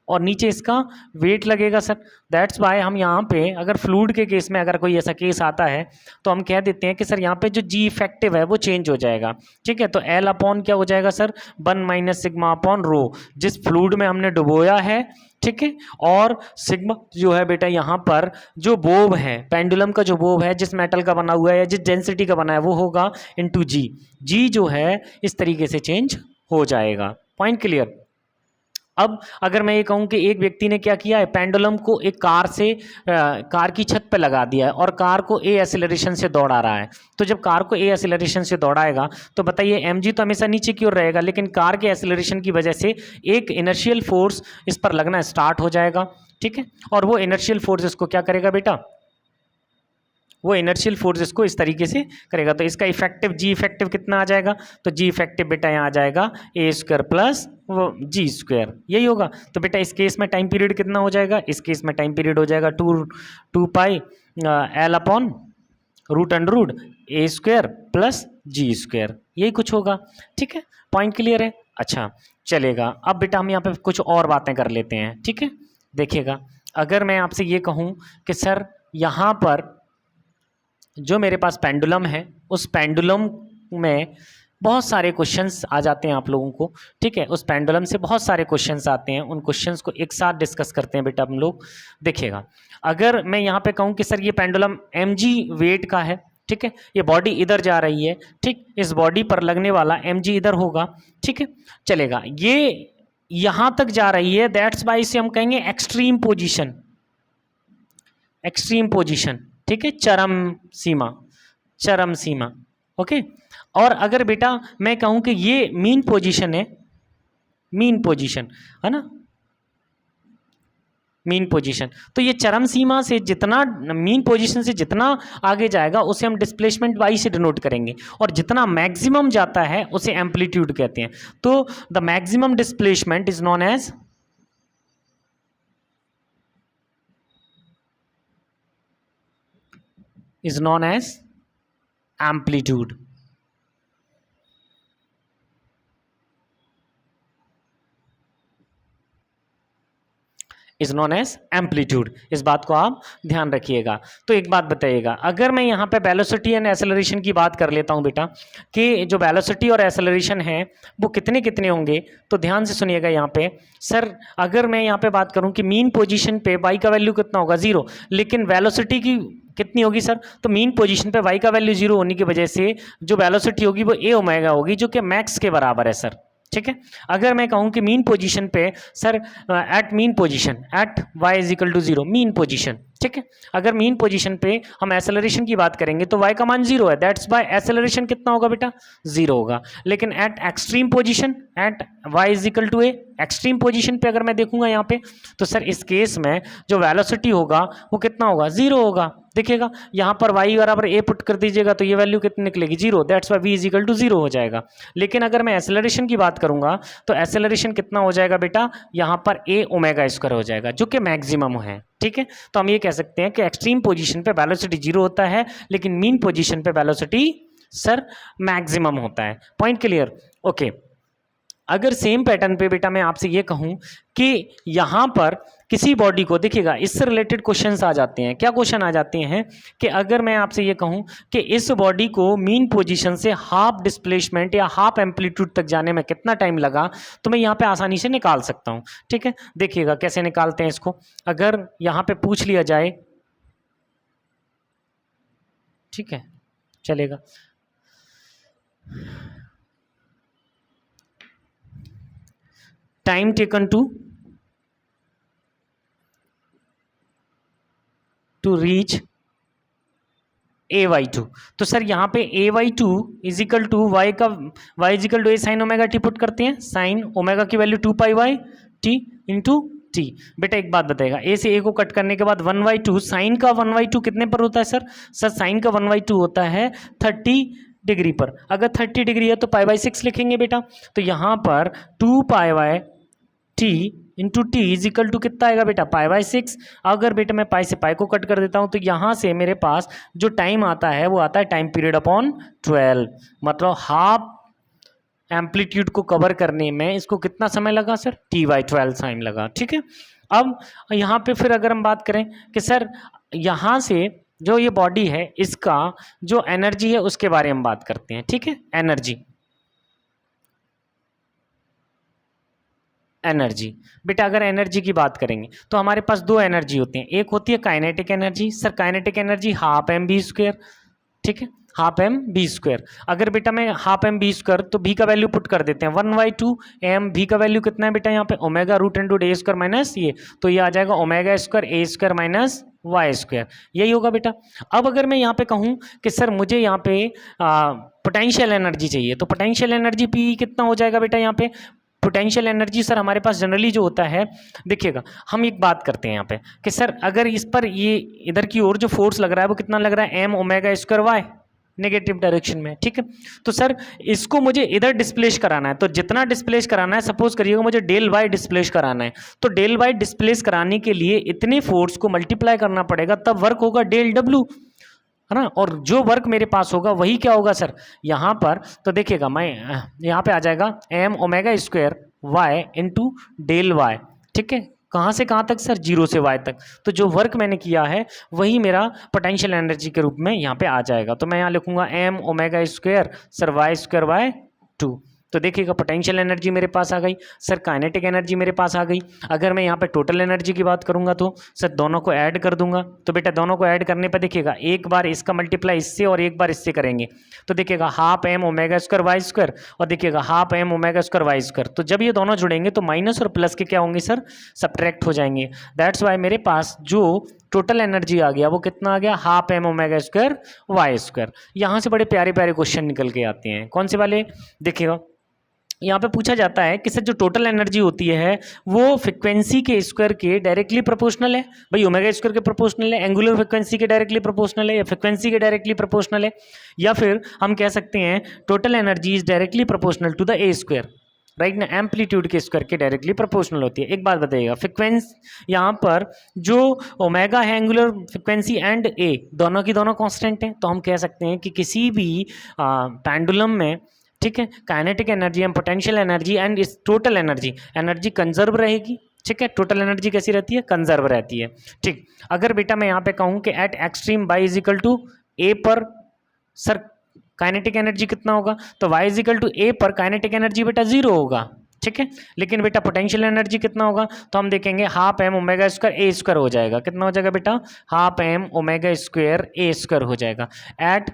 और नीचे इसका वेट लगेगा सर। दैट्स वाई हम यहाँ पे अगर फ्लूइड के केस में अगर कोई ऐसा केस आता है तो हम कह देते हैं कि सर यहाँ पे जो जी इफेक्टिव है वो चेंज हो जाएगा। ठीक है, तो एल अपॉन क्या हो जाएगा sir, 1 minus sigma upon rho, जिस फ्लूइड में हमने डुबोया है। ठीक है, और सिग्मा जो है बेटा यहाँ पर जो बोब है, पेंडुलम का जो बोब है जिस मेटल का बना हुआ है या जिस डेंसिटी का बना है वो होगा इनटू जी। जी जो है इस तरीके से चेंज हो जाएगा। Point clear. अब अगर मैं ये कहूँ कि एक व्यक्ति ने क्या किया है, पेंडुलम को एक कार की छत पे लगा दिया है और कार को ए एक्सीलरेशन से दौड़ा रहा है। तो जब कार को ए एक्सीलरेशन से दौड़ाएगा तो बताइए एमजी तो हमेशा नीचे की ओर रहेगा, लेकिन कार के एक्सीलरेशन की वजह से एक इनर्शियल फोर्स इस पर लगना स्टार्ट हो जाएगा। ठीक है, और वो इनर्शियल फोर्स इसको क्या करेगा बेटा, वो इनर्शियल फोर्स इसको इस तरीके से करेगा। तो इसका इफेक्टिव जी इफेक्टिव कितना आ जाएगा, तो जी इफेक्टिव बेटा यहाँ आ जाएगा ए स्क्वायर प्लस वो जी स्क्वायर, यही होगा। तो बेटा इस केस में टाइम पीरियड कितना हो जाएगा, इस केस में टाइम पीरियड हो जाएगा 2 pi L upon root under root ए स्क्वायर प्लस जी स्क्वायर, यही कुछ होगा। ठीक है, पॉइंट क्लियर है। अच्छा चलेगा, अब बेटा हम यहाँ पे कुछ और बातें कर लेते हैं। ठीक है, देखिएगा, अगर मैं आपसे ये कहूँ कि सर यहाँ पर जो मेरे पास पेंडुलम है, उस पेंडुलम में बहुत सारे क्वेश्चंस आ जाते हैं आप लोगों को। ठीक है, उस पेंडुलम से बहुत सारे क्वेश्चंस आते हैं, उन क्वेश्चंस को एक साथ डिस्कस करते हैं बेटा हम लोग। देखिएगा, अगर मैं यहाँ पे कहूँ कि सर ये पेंडुलम mg वेट का है, ठीक है, ये बॉडी इधर जा रही है, ठीक, इस बॉडी पर लगने वाला mg इधर होगा। ठीक है, चलेगा, ये यहाँ तक जा रही है, दैट्स वाई से हम कहेंगे एक्सट्रीम पोजिशन, एक्सट्रीम पोजिशन। ठीक है, चरम सीमा, चरम सीमा। ओके, और अगर बेटा मैं कहूँ कि ये मीन पोजीशन है, मीन पोजीशन है ना, मीन पोजीशन, तो ये चरम सीमा से जितना, मीन पोजीशन से जितना आगे जाएगा उसे हम डिस्प्लेसमेंट वाई से डिनोट करेंगे, और जितना मैक्सिमम जाता है उसे एम्पलीट्यूड कहते हैं। तो the maximum displacement is known as amplitude. Is known as amplitude, इस बात को आप ध्यान रखिएगा। तो एक बात बताइएगा, अगर मैं यहाँ पे वेलोसिटी एंड एक्सेलरेशन की बात कर लेता हूँ बेटा, कि जो वेलोसिटी और एक्सेलरेशन है वो कितने कितने होंगे, तो ध्यान से सुनिएगा यहाँ पे। सर अगर मैं यहाँ पे बात करूँ कि मीन पोजीशन पे y का वैल्यू कितना होगा, 0, लेकिन वेलोसिटी की कितनी होगी सर, तो मीन पोजीशन पे y का वैल्यू 0 होने की वजह से जो वेलोसिटी होगी वो a ओमेगा होगी, जो कि मैक्स के बराबर है सर। ठीक है, अगर मैं कहूँ कि मीन पोजीशन पे sir, at mean position at y is equal to 0, mean position, ठीक है, अगर मीन पोजीशन पे हम एक्सेलरेशन की बात करेंगे तो y का मान 0 है, दैट्स वाई एक्सेलरेशन कितना होगा बेटा, 0 होगा। लेकिन at extreme position at y is equal to a, extreme position पे अगर मैं देखूंगा यहाँ पे, तो सर इस केस में जो वेलोसिटी होगा वो कितना होगा, 0 होगा। देखिएगा यहाँ पर y बराबर a पुट कर दीजिएगा तो ये वैल्यू कितनी निकलेगी, 0, that's why v is equal to 0 हो जाएगा। लेकिन अगर मैं एक्सेलरेशन की बात करूंगा तो एक्सेलरेशन कितना हो जाएगा बेटा, यहाँ पर a ओमेगा स्क्वायर हो जाएगा, जो कि मैक्सिमम है। ठीक है, तो हम ये कह सकते हैं कि एक्सट्रीम पोजीशन पे वेलोसिटी 0 होता है, लेकिन मीन पोजीशन पे वेलोसिटी सर मैक्सिमम होता है। Point clear? ओके, अगर सेम पैटर्न पे बेटा मैं आपसे ये कहूँ कि यहाँ पर किसी बॉडी को, देखिएगा इससे रिलेटेड क्वेश्चंस आ जाते हैं। क्या क्वेश्चन आ जाते हैं कि अगर मैं आपसे ये कहूँ कि इस बॉडी को मीन पोजीशन से हाफ डिस्प्लेसमेंट या हाफ एम्पलीट्यूड तक जाने में कितना टाइम लगा, तो मैं यहाँ पे आसानी से निकाल सकता हूँ। ठीक है, देखिएगा कैसे निकालते हैं इसको। अगर यहाँ पे पूछ लिया जाए, ठीक है चलेगा, time taken to reach AY2, तो सर यहाँ पे AY2 is equal to y का, y is equal to a sine omega T put करते हैं, साइन ओमेगा की वैल्यू 2πy/t इंटू टी। बेटा एक बात बताएगा, a से a को कट करने के बाद 1/2, साइन का 1/2 कितने पर होता है सर, साइन का 1/2 होता है 30 डिग्री पर। अगर 30 डिग्री है तो π/6 लिखेंगे बेटा, तो यहाँ पर 2π/t into T is equal to कितना आएगा बेटा, π/6। अगर बेटा मैं पाई से पाई को कट कर देता हूँ तो यहाँ से मेरे पास जो टाइम आता है वो आता है टाइम पीरियड अपॉन 12, मतलब हाफ एम्पलीट्यूड को कवर करने में इसको कितना समय लगा सर, t/12 टाइम लगा। ठीक है, अब यहाँ पे फिर अगर हम बात करें कि सर यहाँ से जो ये बॉडी है इसका जो एनर्जी है उसके बारे में बात करते हैं। ठीक है, एनर्जी, एनर्जी बेटा अगर एनर्जी की बात करेंगे तो हमारे पास दो एनर्जी होती हैं, एक होती है kinetic energy. Sir kinetic energy half mv², ठीक है, हाफ mv²। अगर बेटा मैं हाफ mv² तो v का वैल्यू पुट कर देते हैं 1/2 m, v का वैल्यू कितना है बेटा यहाँ पे omega root into a² minus ये, तो ये आ जाएगा omega square a² minus y², यही होगा बेटा। अब अगर मैं यहाँ पे कहूँ कि सर मुझे यहाँ पे पोटेंशियल एनर्जी चाहिए, तो पोटेंशियल एनर्जी P कितना हो जाएगा बेटा, यहाँ पे पोटेंशियल एनर्जी सर हमारे पास जनरली जो होता है, देखिएगा हम एक बात करते हैं यहाँ पे कि सर अगर इस पर ये इधर की ओर जो फोर्स लग रहा है वो कितना लग रहा है, m omega square y, negative direction में, ठीक है। तो सर इसको मुझे इधर डिस्प्लेस कराना है, तो जितना डिस्प्लेस कराना है, सपोज करिएगा मुझे डेल वाई डिस्प्लेस कराना है, तो डेल वाई डिस्प्लेस कराने के लिए इतने फोर्स को मल्टीप्लाई करना पड़ेगा, तब वर्क होगा डेल डब्ल्यू, है ना। और जो वर्क मेरे पास होगा वही क्या होगा सर यहाँ पर, तो देखिएगा मैं यहाँ पे आ जाएगा M omega square Y into del Y, ठीक है। कहाँ से कहाँ तक सर, 0 से y तक। तो जो वर्क मैंने किया है वही मेरा पोटेंशियल एनर्जी के रूप में यहाँ पे आ जाएगा। तो मैं यहाँ लिखूंगा M omega square sir Y square by 2। तो देखिएगा पोटेंशियल एनर्जी मेरे पास आ गई सर, काइनेटिक एनर्जी मेरे पास आ गई। अगर मैं यहाँ पे टोटल एनर्जी की बात करूँगा तो सर दोनों को ऐड कर दूंगा, तो बेटा दोनों को ऐड करने पर देखिएगा एक बार इसका मल्टीप्लाई इससे और एक बार इससे करेंगे, तो देखिएगा half M omega square Y square और देखिएगा half M omega square Y square. तो जब ये दोनों जुड़ेंगे तो माइनस और प्लस के क्या होंगे सर, सब्ट्रैक्ट हो जाएंगे। दैट्स वाई मेरे पास जो टोटल एनर्जी आ गया वो कितना आ गया, half M omega square Y square. यहाँ से बड़े प्यारे प्यारे क्वेश्चन निकल के आते हैं। कौन से वाले, देखिएगा यहाँ पे पूछा जाता है कि सर जो टोटल एनर्जी होती है वो फ्रिक्वेंसी के स्क्वायर के डायरेक्टली प्रोपोर्शनल है, भाई ओमेगा स्क्वायर के प्रोपोर्शनल है, एंगुलर फ्रिक्वेंसी के डायरेक्टली प्रोपोर्शनल है, या फ्रिक्वेंसी के डायरेक्टली प्रोपोर्शनल है, या फिर हम कह सकते हैं total energy is directly proportional to the A square, right ना, एम्पलीट्यूड के स्क्वायर के डायरेक्टली प्रोपोर्शनल होती है। एक बात बताइएगा, फ्रिक्वेंसी यहाँ पर जो ओमेगा है एंगुलर फ्रिक्वेंसी एंड ए दोनों की दोनों कांस्टेंट हैं, तो हम कह सकते हैं कि किसी भी पेंडुलम में, ठीक है, kinetic energy and potential energy and इस टोटल एनर्जी कंजर्व रहेगी, ठीक है। टोटल एनर्जी कैसी रहती है, कंजर्व रहती है, ठीक। अगर बेटा मैं यहाँ पे कहूँ कि at extreme y is equal to A पर सर काइनेटिक एनर्जी कितना होगा, तो y is equal to A पर काइनेटिक एनर्जी बेटा 0 होगा, ठीक है। लेकिन बेटा पोटेंशियल एनर्जी कितना होगा, तो हम देखेंगे half M omega square A square हो जाएगा। कितना हो जाएगा बेटा, half M omega square A square हो जाएगा at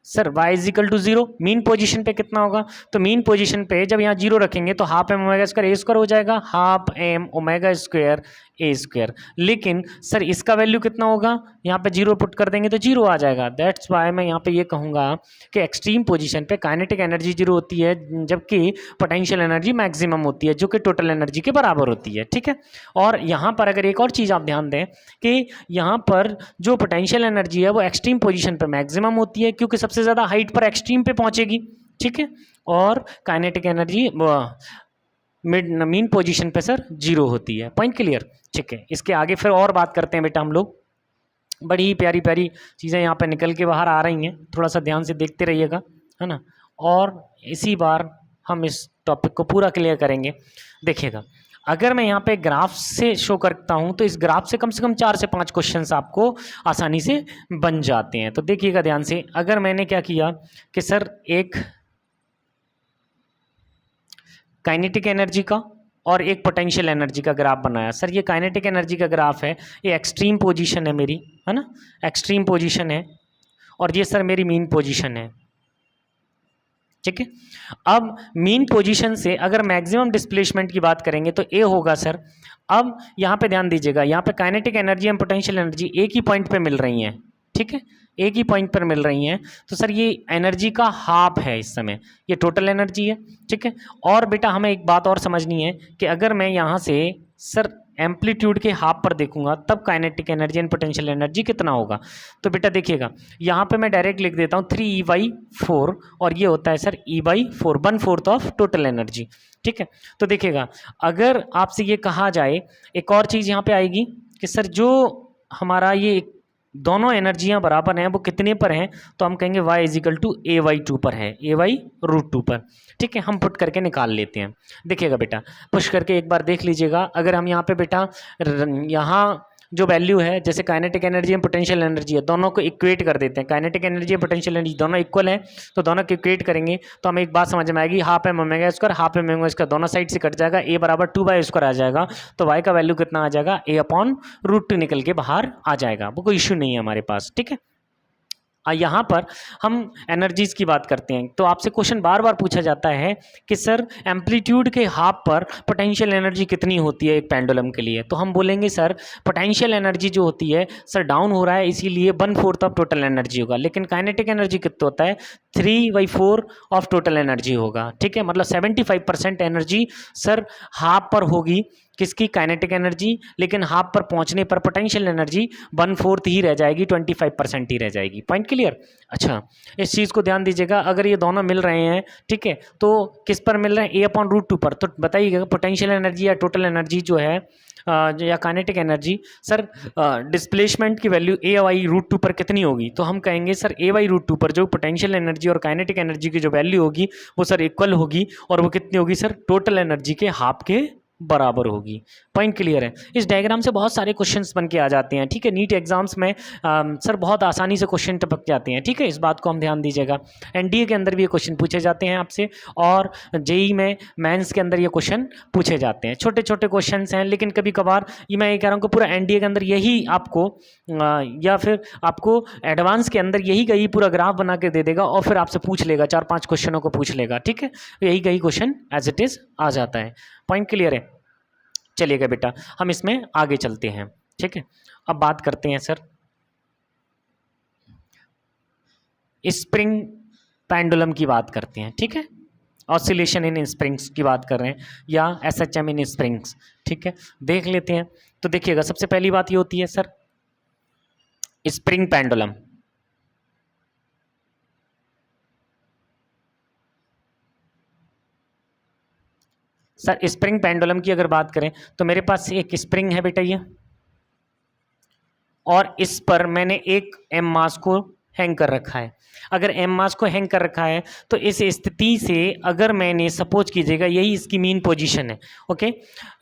sir y is equal to 0। Mean position पे कितना होगा, तो मीन पोजीशन पे जब यहाँ 0 रखेंगे तो half M omega square A square हो जाएगा, half M omega square A square. लेकिन सर इसका वैल्यू कितना होगा, यहाँ पे 0 पुट कर देंगे तो 0 आ जाएगा। दैट्स वाई मैं यहाँ पे ये कहूँगा कि एक्सट्रीम पोजीशन पे काइनेटिक एनर्जी 0 होती है, जबकि पोटेंशियल एनर्जी मैक्सिमम होती है जो कि टोटल एनर्जी के बराबर होती है, ठीक है। और यहाँ पर अगर एक और चीज़ आप ध्यान दें कि यहाँ पर जो पोटेंशियल एनर्जी है वो एक्सट्रीम पोजीशन पे मैक्सिमम होती है, क्योंकि सबसे ज़्यादा हाइट पर एक्सट्रीम पे पहुँचेगी, ठीक है। और काइनेटिक एनर्जी मीन पोजीशन पे सर 0 होती है। पॉइंट क्लियर, ठीक है। इसके आगे फिर और बात करते हैं बेटा हम लोग, बड़ी प्यारी प्यारी चीज़ें यहाँ पे निकल के बाहर आ रही हैं, थोड़ा सा ध्यान से देखते रहिएगा, है ना। और इसी बार हम इस टॉपिक को पूरा क्लियर करेंगे। देखिएगा अगर मैं यहाँ पे ग्राफ से शो करता हूँ तो इस ग्राफ से कम 4 से 5 क्वेश्चंस आपको आसानी से बन जाते हैं। तो देखिएगा ध्यान से, अगर मैंने क्या किया कि सर एक काइनेटिक एनर्जी का और एक पोटेंशियल एनर्जी का ग्राफ बनाया। सर ये काइनेटिक एनर्जी का ग्राफ है, ये एक्सट्रीम पोजीशन है मेरी, है ना, एक्सट्रीम पोजीशन है, और ये सर मेरी मीन पोजीशन है, ठीक है। अब मीन पोजीशन से अगर मैक्सिमम डिस्प्लेसमेंट की बात करेंगे तो ए होगा सर। अब यहाँ पे ध्यान दीजिएगा, यहाँ पे kinetic energy and potential energy एक ही पॉइंट पे मिल रही हैं, ठीक है, एक ही पॉइंट पर मिल रही हैं। तो सर ये एनर्जी का हाफ है इस समय, ये टोटल एनर्जी है, ठीक है। और बेटा हमें एक बात और समझनी है कि अगर मैं यहाँ से सर एम्पलीट्यूड के हाफ पर देखूंगा तब kinetic energy and potential energy कितना होगा। तो बेटा देखिएगा यहाँ पे मैं डायरेक्ट लिख देता हूँ 3E/4 और ये होता है sir E/4, 1/4 of total energy, ठीक है। तो देखिएगा अगर आपसे ये कहा जाए, एक और चीज़ यहाँ पे आएगी कि सर जो हमारा ये दोनों एनर्जियाँ बराबर हैं वो कितने पर हैं, तो हम कहेंगे y is equal to A/2 पर है, A/√2 पर, ठीक है। हम पुट करके निकाल लेते हैं। देखिएगा बेटा पुश करके एक बार देख लीजिएगा, अगर हम यहाँ पे बेटा यहाँ जो वैल्यू है, जैसे kinetic energy and potential energy है, दोनों को इक्वेट कर देते हैं। काइनेटिक एनर्जी और पोटेंशियल एनर्जी दोनों इक्वल हैं, तो दोनों को इक्वेट करेंगे तो हमें एक बात समझ में आएगी, half M omega square half M omega square दोनों साइड से कट जाएगा, a बराबर 2/2 आ जाएगा। तो y का वैल्यू कितना आ जाएगा, A/√2 निकल के बाहर आ जाएगा, वो कोई इश्यू नहीं है हमारे पास, ठीक है। यहाँ पर हम एनर्जीज की बात करते हैं, तो आपसे क्वेश्चन बार बार पूछा जाता है कि सर एम्पलीट्यूड के हाफ पर पोटेंशियल एनर्जी कितनी होती है एक पेंडुलम के लिए। तो हम बोलेंगे सर पोटेंशियल एनर्जी जो होती है सर डाउन हो रहा है, इसीलिए 1/4 ऑफ टोटल एनर्जी होगा। लेकिन काइनेटिक एनर्जी कितना होता है, 3/4 ऑफ टोटल एनर्जी होगा, ठीक है। मतलब 75% एनर्जी सर हाफ पर होगी, किसकी, काइनेटिक एनर्जी, लेकिन हाफ पर पहुंचने पर पोटेंशियल एनर्जी 1/4 ही रह जाएगी, 25% ही रह जाएगी। Point clear. अच्छा, इस चीज़ को ध्यान दीजिएगा, अगर ये दोनों मिल रहे हैं, ठीक है, तो किस पर मिल रहे हैं, A/√2 पर। तो बताइएगा पोटेंशियल एनर्जी या टोटल एनर्जी जो है या काइनेटिक एनर्जी सर डिस्प्लेसमेंट की वैल्यू A/√2 पर कितनी होगी। तो हम कहेंगे सर A/√2 पर जो पोटेंशियल एनर्जी और काइनेटिक एनर्जी की जो वैल्यू होगी वो सर इक्वल होगी, और वो कितनी होगी सर, टोटल एनर्जी के हाफ के बराबर होगी। पॉइंट क्लियर है। इस डायग्राम से बहुत सारे क्वेश्चंस बन के आ जाते हैं, ठीक है, नीट एग्जाम्स में सर बहुत आसानी से क्वेश्चन टपक जाते हैं, ठीक है, इस बात को हम ध्यान दीजिएगा। एनडीए के अंदर भी ये क्वेश्चन पूछे जाते हैं आपसे, और जेई में मेंस के अंदर ये क्वेश्चन पूछे जाते हैं। छोटे छोटे क्वेश्चंस हैं, लेकिन कभी कभार ये मैं ये कह रहा हूँ कि पूरा एनडीए के अंदर यही आपको या फिर आपको एडवांस के अंदर यही कहीं पूरा ग्राफ बना के दे देगा, और फिर आपसे पूछ लेगा, 4-5 क्वेश्चनों को पूछ लेगा, ठीक है, यही कहीं क्वेश्चन एज इट इज आ जाता है। पॉइंट क्लियर है। चलिएगा बेटा, हम इसमें आगे चलते हैं, ठीक है। अब बात करते हैं सर स्प्रिंग पेंडुलम की बात करते हैं, ठीक है, ऑसिलेशन इन स्प्रिंग्स की बात कर रहे हैं, या एसएचएम इन स्प्रिंग्स, ठीक है, देख लेते हैं। तो देखिएगा, सबसे पहली बात ये होती है sir spring pendulum. Sir spring pendulum की अगर बात करें तो मेरे पास एक स्प्रिंग है बेटा ये, और इस पर मैंने एक एम मास को हैंग कर रखा है। अगर एम मास को हैंग कर रखा है तो इस स्थिति से अगर मैंने सपोज कीजिएगा यही इसकी मीन पोजीशन है, ओके,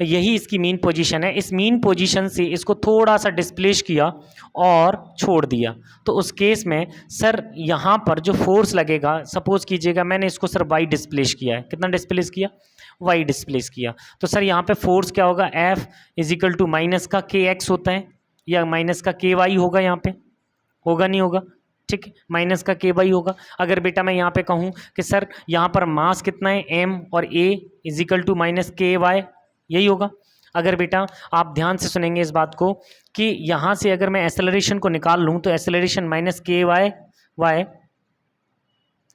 यही इसकी मीन पोजीशन है, इस मीन पोजीशन से इसको थोड़ा सा डिस्प्लेस किया और छोड़ दिया, तो उस केस में सर यहाँ पर जो फोर्स लगेगा, सपोज कीजिएगा मैंने इसको सर वाई डिस्प्लेस किया है, कितना डिस्प्लेस किया, वाई डिस्प्लेस किया, तो सर यहाँ पे फोर्स क्या होगा, F इजिकल टू माइनस का KX होता है, या माइनस का KY होगा, यहाँ पे होगा नहीं होगा, ठीक है, माइनस का KY होगा। अगर बेटा मैं यहाँ पे कहूँ कि सर यहाँ पर मास कितना है M, और A is equal to minus KY, यही होगा। अगर बेटा आप ध्यान से सुनेंगे इस बात को कि यहाँ से अगर मैं एक्सेलरेशन को निकाल लूँ तो एक्सेलरेशन माइनस KY Y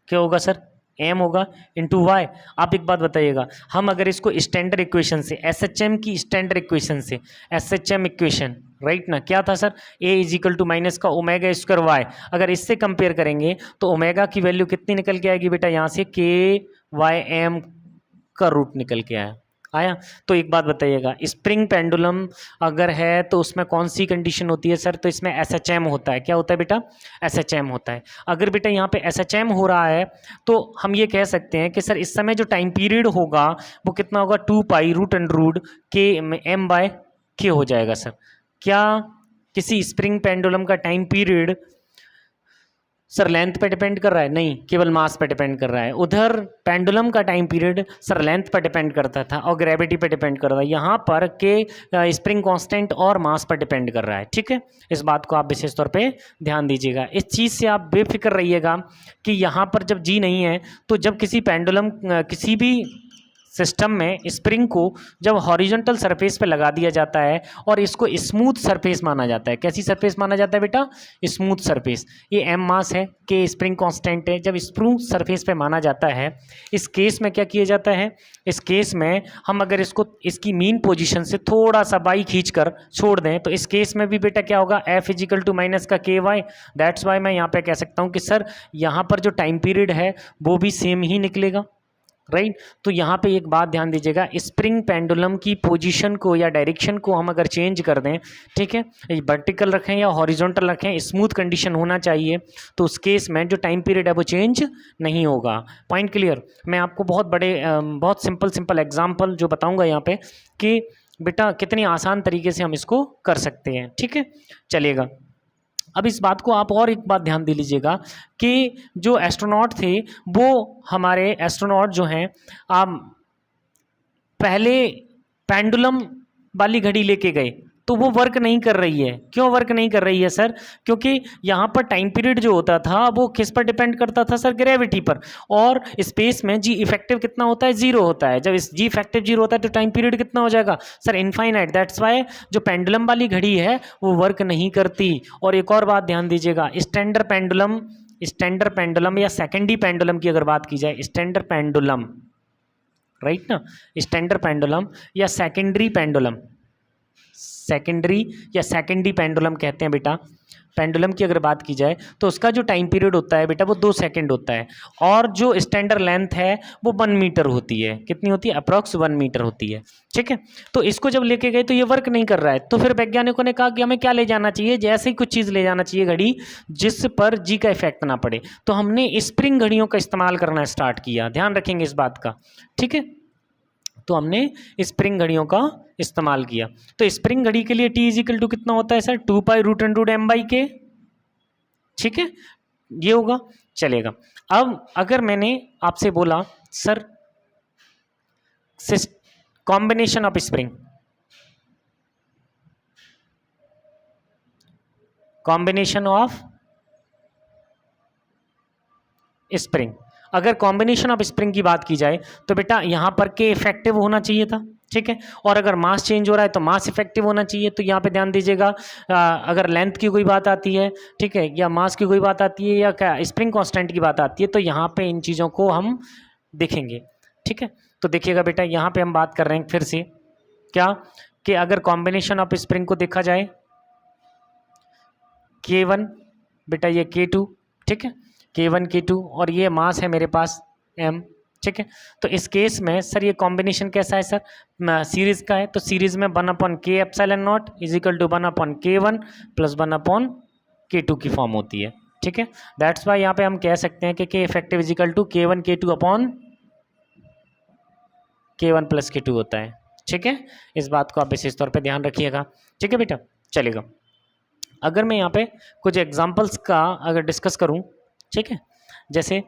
क्या होगा सर, m होगा इंटू वाई। आप एक बात बताइएगा, हम अगर इसको स्टैंडर्ड इक्वेशन से, एसएचएम की स्टैंडर्ड इक्वेशन से, एसएचएम इक्वेशन राइट ना, क्या था sir, a is equal to minus का ओमेगा स्क्वायर वाई, अगर इससे कंपेयर करेंगे तो ओमेगा की वैल्यू कितनी निकल के आएगी बेटा, यहाँ से KYM का रूट निकल के आया। तो एक बात बताइएगा, स्प्रिंग पेंडुलम अगर है तो उसमें कौन सी कंडीशन होती है सर, तो इसमें एसएचएम होता है। क्या होता है बेटा, एसएचएम होता है। अगर बेटा यहाँ पे एसएचएम हो रहा है तो हम ये कह सकते हैं कि सर इस समय जो टाइम पीरियड होगा वो कितना होगा, 2π√√k m/k हो जाएगा सर। क्या किसी स्प्रिंग पेंडुलम का टाइम पीरियड सर लेंथ पे डिपेंड कर रहा है, नहीं, केवल मास पे डिपेंड कर रहा है। उधर पेंडुलम का टाइम पीरियड सर लेंथ पे डिपेंड करता था और ग्रेविटी पे डिपेंड कर रहा है, यहाँ पर के स्प्रिंग कांस्टेंट और मास पर डिपेंड कर रहा है, ठीक है। इस बात को आप विशेष तौर पे ध्यान दीजिएगा, इस चीज़ से आप बेफिक्र रहिएगा कि यहाँ पर जब जी नहीं है तो जब किसी पेंडुलम किसी भी सिस्टम में स्प्रिंग को जब हॉरिजॉन्टल सरफेस पे लगा दिया जाता है और इसको स्मूथ सरफेस माना जाता है, कैसी सरफेस माना जाता है बेटा, स्मूथ सरफेस, ये एम मास है, के स्प्रिंग कांस्टेंट है, जब स्मूथ सरफेस पे माना जाता है, इस केस में क्या किया जाता है, इस केस में हम अगर इसको इसकी मीन पोजीशन से थोड़ा सा बाई खींच कर छोड़ दें तो इस केस में भी बेटा क्या होगा, F इजिकल टू माइनस का KY। दैट्स वाई मैं यहाँ पे कह सकता हूँ कि सर यहाँ पर जो टाइम पीरियड है वो भी सेम ही निकलेगा, राइट। तो यहाँ पे एक बात ध्यान दीजिएगा, स्प्रिंग पेंडुलम की पोजीशन को या डायरेक्शन को हम अगर चेंज कर दें, ठीक है, वर्टिकल रखें या हॉरिजॉन्टल रखें, स्मूथ कंडीशन होना चाहिए, तो उस केस में जो टाइम पीरियड है वो चेंज नहीं होगा। Point clear. मैं आपको बहुत सिंपल एग्जाम्पल जो बताऊँगा यहाँ पे कि बेटा कितनी आसान तरीके से हम इसको कर सकते हैं, ठीक है। चलिएगा, अब इस बात को आप और एक बात ध्यान दे लीजिएगा कि जो एस्ट्रोनॉट थे वो हमारे एस्ट्रोनॉट जो हैं पहले पेंडुलम वाली घड़ी लेके गए तो वो वर्क नहीं कर रही है। क्यों वर्क नहीं कर रही है सर, क्योंकि यहाँ पर टाइम पीरियड जो होता था वो किस पर डिपेंड करता था सर, ग्रेविटी पर, और स्पेस में जी इफेक्टिव कितना होता है, 0 होता है। जब इस जी इफेक्टिव 0 होता है तो टाइम पीरियड कितना हो जाएगा सर, इनफाइनाइट। दैट्स वाई जो पेंडुलम वाली घड़ी है वो वर्क नहीं करती। और एक और बात ध्यान दीजिएगा, स्टैंडर्ड पेंडुलम या सेकेंडरी पेंडुलम की अगर बात की जाए, स्टैंडर्ड पेंडुलम राइट ना, स्टैंडर्ड पेंडुलम या सेकेंडरी पेंडुलम, सेकेंडरी या सेकेंडरी पेंडुलम कहते हैं बेटा। पेंडुलम की अगर बात की जाए तो उसका जो टाइम पीरियड होता है बेटा वो 2 सेकंड होता है, और जो स्टैंडर्ड लेंथ है वो 1 मीटर होती है। कितनी होती है? अप्रॉक्स 1 मीटर होती है। ठीक है, तो इसको जब लेके गए तो ये वर्क नहीं कर रहा है, तो फिर वैज्ञानिकों ने कहा कि हमें क्या ले जाना चाहिए, जैसे ही कुछ चीज़ ले जाना चाहिए घड़ी जिस पर जी का इफेक्ट ना पड़े, तो हमने स्प्रिंग घड़ियों का इस्तेमाल करना स्टार्ट किया। ध्यान रखेंगे इस बात का, ठीक है। तो हमने स्प्रिंग घड़ियों का इस्तेमाल किया। तो स्प्रिंग घड़ी के लिए टी इज इक्वल टू कितना होता है सर? 2π√√m/k। ठीक है, ये होगा, चलेगा। अब अगर मैंने आपसे बोला sir combination of spring, combination of spring, अगर कॉम्बिनेशन ऑफ स्प्रिंग की बात की जाए तो बेटा यहाँ पर के इफेक्टिव होना चाहिए था। ठीक है, और अगर मास चेंज हो रहा है तो मास इफेक्टिव होना चाहिए। तो यहाँ पे ध्यान दीजिएगा, अगर लेंथ की कोई बात आती है, ठीक है, या मास की कोई बात आती है, या क्या स्प्रिंग कांस्टेंट की बात आती है, तो यहाँ पे इन चीज़ों को हम देखेंगे। ठीक है, तो देखिएगा बेटा यहाँ पे हम बात कर रहे हैं फिर से क्या, कि अगर कॉम्बिनेशन ऑफ स्प्रिंग को देखा जाए, K1 बेटा ये K2, ठीक है, K1 K2, और ये मास है मेरे पास M। ठीक है, तो इस केस में सर ये कॉम्बिनेशन कैसा है सर? सीरीज का है, तो सीरीज में 1/K∁0 is equal to 1/K1 plus 1/K2 की फॉर्म होती है। ठीक है, दैट्स वाई यहाँ पे हम कह सकते हैं कि K effective is equal to K1 K2 upon K1 plus K2 होता है। ठीक है, इस बात को आप विशेष तौर पे ध्यान रखिएगा। ठीक है बेटा, चलेगा। अगर मैं यहाँ पे कुछ एग्जांपल्स का अगर डिस्कस करूँ, ठीक है, जैसे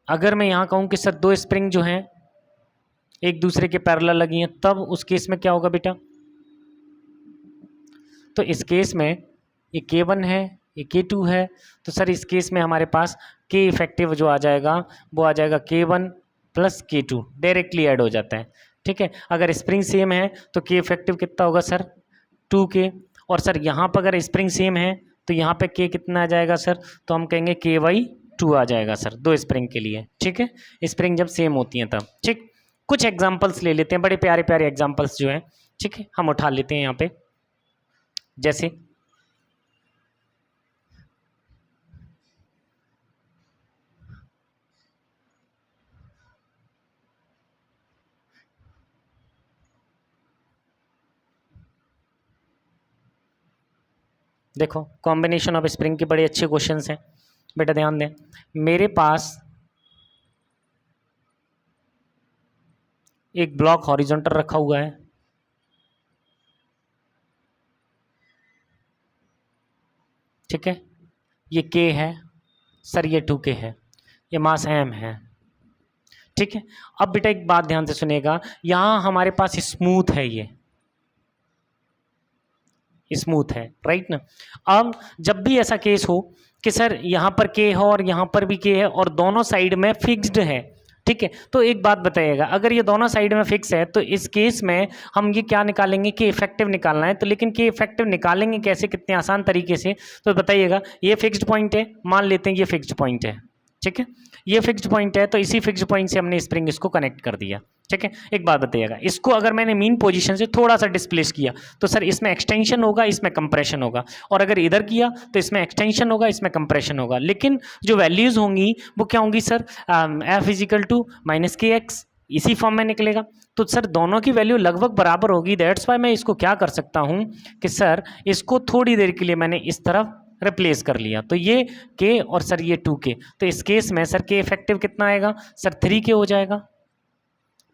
अगर मैं यहाँ कहूँ कि सर 2 स्प्रिंग जो हैं एक दूसरे के पैरेलल लगी हैं, तब उस केस में क्या होगा बेटा? तो इस केस में ये K1 है, ये K2 है, तो सर इस केस में हमारे पास K इफेक्टिव जो आ जाएगा वो आ जाएगा K1 plus K2, directly add हो जाता है। ठीक है, अगर स्प्रिंग सेम है तो K इफेक्टिव कितना होगा सर? 2K। और सर यहाँ पर अगर स्प्रिंग सेम है तो यहाँ पे K कितना आ जाएगा सर? तो हम कहेंगे K/2 आ जाएगा सर 2 स्प्रिंग के लिए। ठीक है, स्प्रिंग जब सेम होती हैं तब। ठीक, कुछ एग्जाम्पल्स ले लेते हैं, बड़े प्यारे प्यारे एग्जाम्पल्स जो हैं, ठीक है, हम उठा लेते हैं यहाँ पे। जैसे देखो, कॉम्बिनेशन ऑफ स्प्रिंग के बड़े अच्छे क्वेश्चंस हैं बेटा, ध्यान दें। मेरे पास एक ब्लॉक हॉरिजॉन्टल रखा हुआ है, ठीक है, ये K है सर, ये 2K है, ये मास M है। ठीक है, अब बेटा एक बात ध्यान से सुनिएगा, यहाँ हमारे पास स्मूथ है, ये स्मूथ है, राइट ना। अब जब भी ऐसा केस हो कि सर यहाँ पर K हो और यहाँ पर भी K है और दोनों साइड में फिक्स्ड है, ठीक है, तो एक बात बताइएगा, अगर ये दोनों साइड में फिक्स है तो इस केस में हम ये क्या निकालेंगे? कि इफेक्टिव निकालना है। तो लेकिन कि इफेक्टिव निकालेंगे कैसे, कितने आसान तरीके से, तो बताइएगा। ये फिक्स्ड पॉइंट है, मान लेते हैं ये फिक्स्ड पॉइंट है, ठीक है, ये फिक्स्ड पॉइंट है, तो इसी फिक्स्ड पॉइंट से हमने स्प्रिंग इसको कनेक्ट कर दिया। ठीक है, एक बात बताइएगा, इसको अगर मैंने मीन पोजीशन से थोड़ा सा डिस्प्लेस किया तो सर इसमें एक्सटेंशन होगा, इसमें कंप्रेशन होगा, और अगर इधर किया तो इसमें एक्सटेंशन होगा, इसमें कंप्रेशन होगा, लेकिन जो वैल्यूज होंगी वो क्या होंगी sir? F is equal to -KX, इसी फॉर्म में निकलेगा। तो सर दोनों की वैल्यू लगभग बराबर होगी। दैट्स वाई मैं इसको क्या कर सकता हूँ कि सर इसको थोड़ी देर के लिए मैंने इस तरफ रिप्लेस कर लिया, तो ये K और सर ये 2K, तो इस केस में सर K इफेक्टिव कितना आएगा सर? 3K हो जाएगा।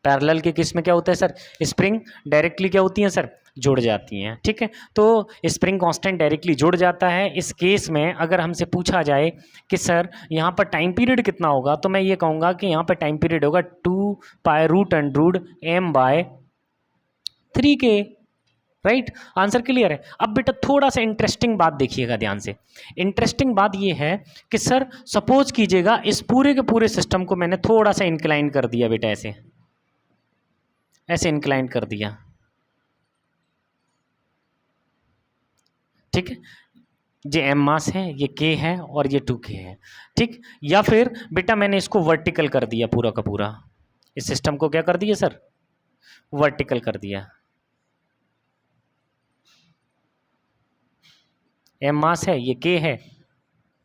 पैरेलल के केस में क्या होता है सर? स्प्रिंग डायरेक्टली क्या होती हैं सर? जुड़ जाती हैं। ठीक है, तो स्प्रिंग कांस्टेंट डायरेक्टली जुड़ जाता है। इस केस में अगर हमसे पूछा जाए कि सर यहाँ पर टाइम पीरियड कितना होगा, तो मैं ये कहूँगा कि यहाँ पर टाइम पीरियड होगा 2π√√m/3K, राइट। आंसर क्लियर है। अब बेटा थोड़ा सा इंटरेस्टिंग बात देखिएगा ध्यान से। इंटरेस्टिंग बात ये है कि सर सपोज कीजिएगा इस पूरे के पूरे सिस्टम को मैंने थोड़ा सा इंक्लाइन कर दिया बेटा, ऐसे ऐसे इंक्लाइन कर दिया, ठीक है, ये एम मास है, ये के है और ये 2k है, ठीक। या फिर बेटा मैंने इसको वर्टिकल कर दिया पूरा का पूरा, इस सिस्टम को क्या कर दिया सर, वर्टिकल कर दिया। एम मास है, ये के है,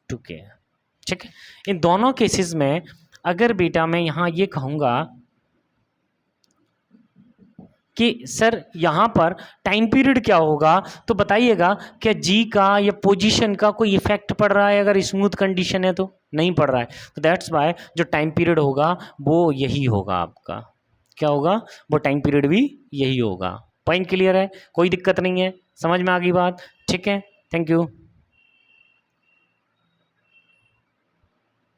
2k है, ठीक है। इन दोनों केसेस में अगर बेटा मैं यहाँ ये कहूँगा कि सर यहाँ पर टाइम पीरियड क्या होगा, तो बताइएगा क्या जी का या पोजीशन का कोई इफेक्ट पड़ रहा है अगर स्मूथ कंडीशन है तो नहीं पड़ रहा है, तो दैट्स वाई जो टाइम पीरियड होगा वो यही होगा आपका, क्या होगा, वो टाइम पीरियड भी यही होगा। पॉइंट क्लियर है, कोई दिक्कत नहीं है, समझ में आ गई बात, ठीक है, थैंक यू।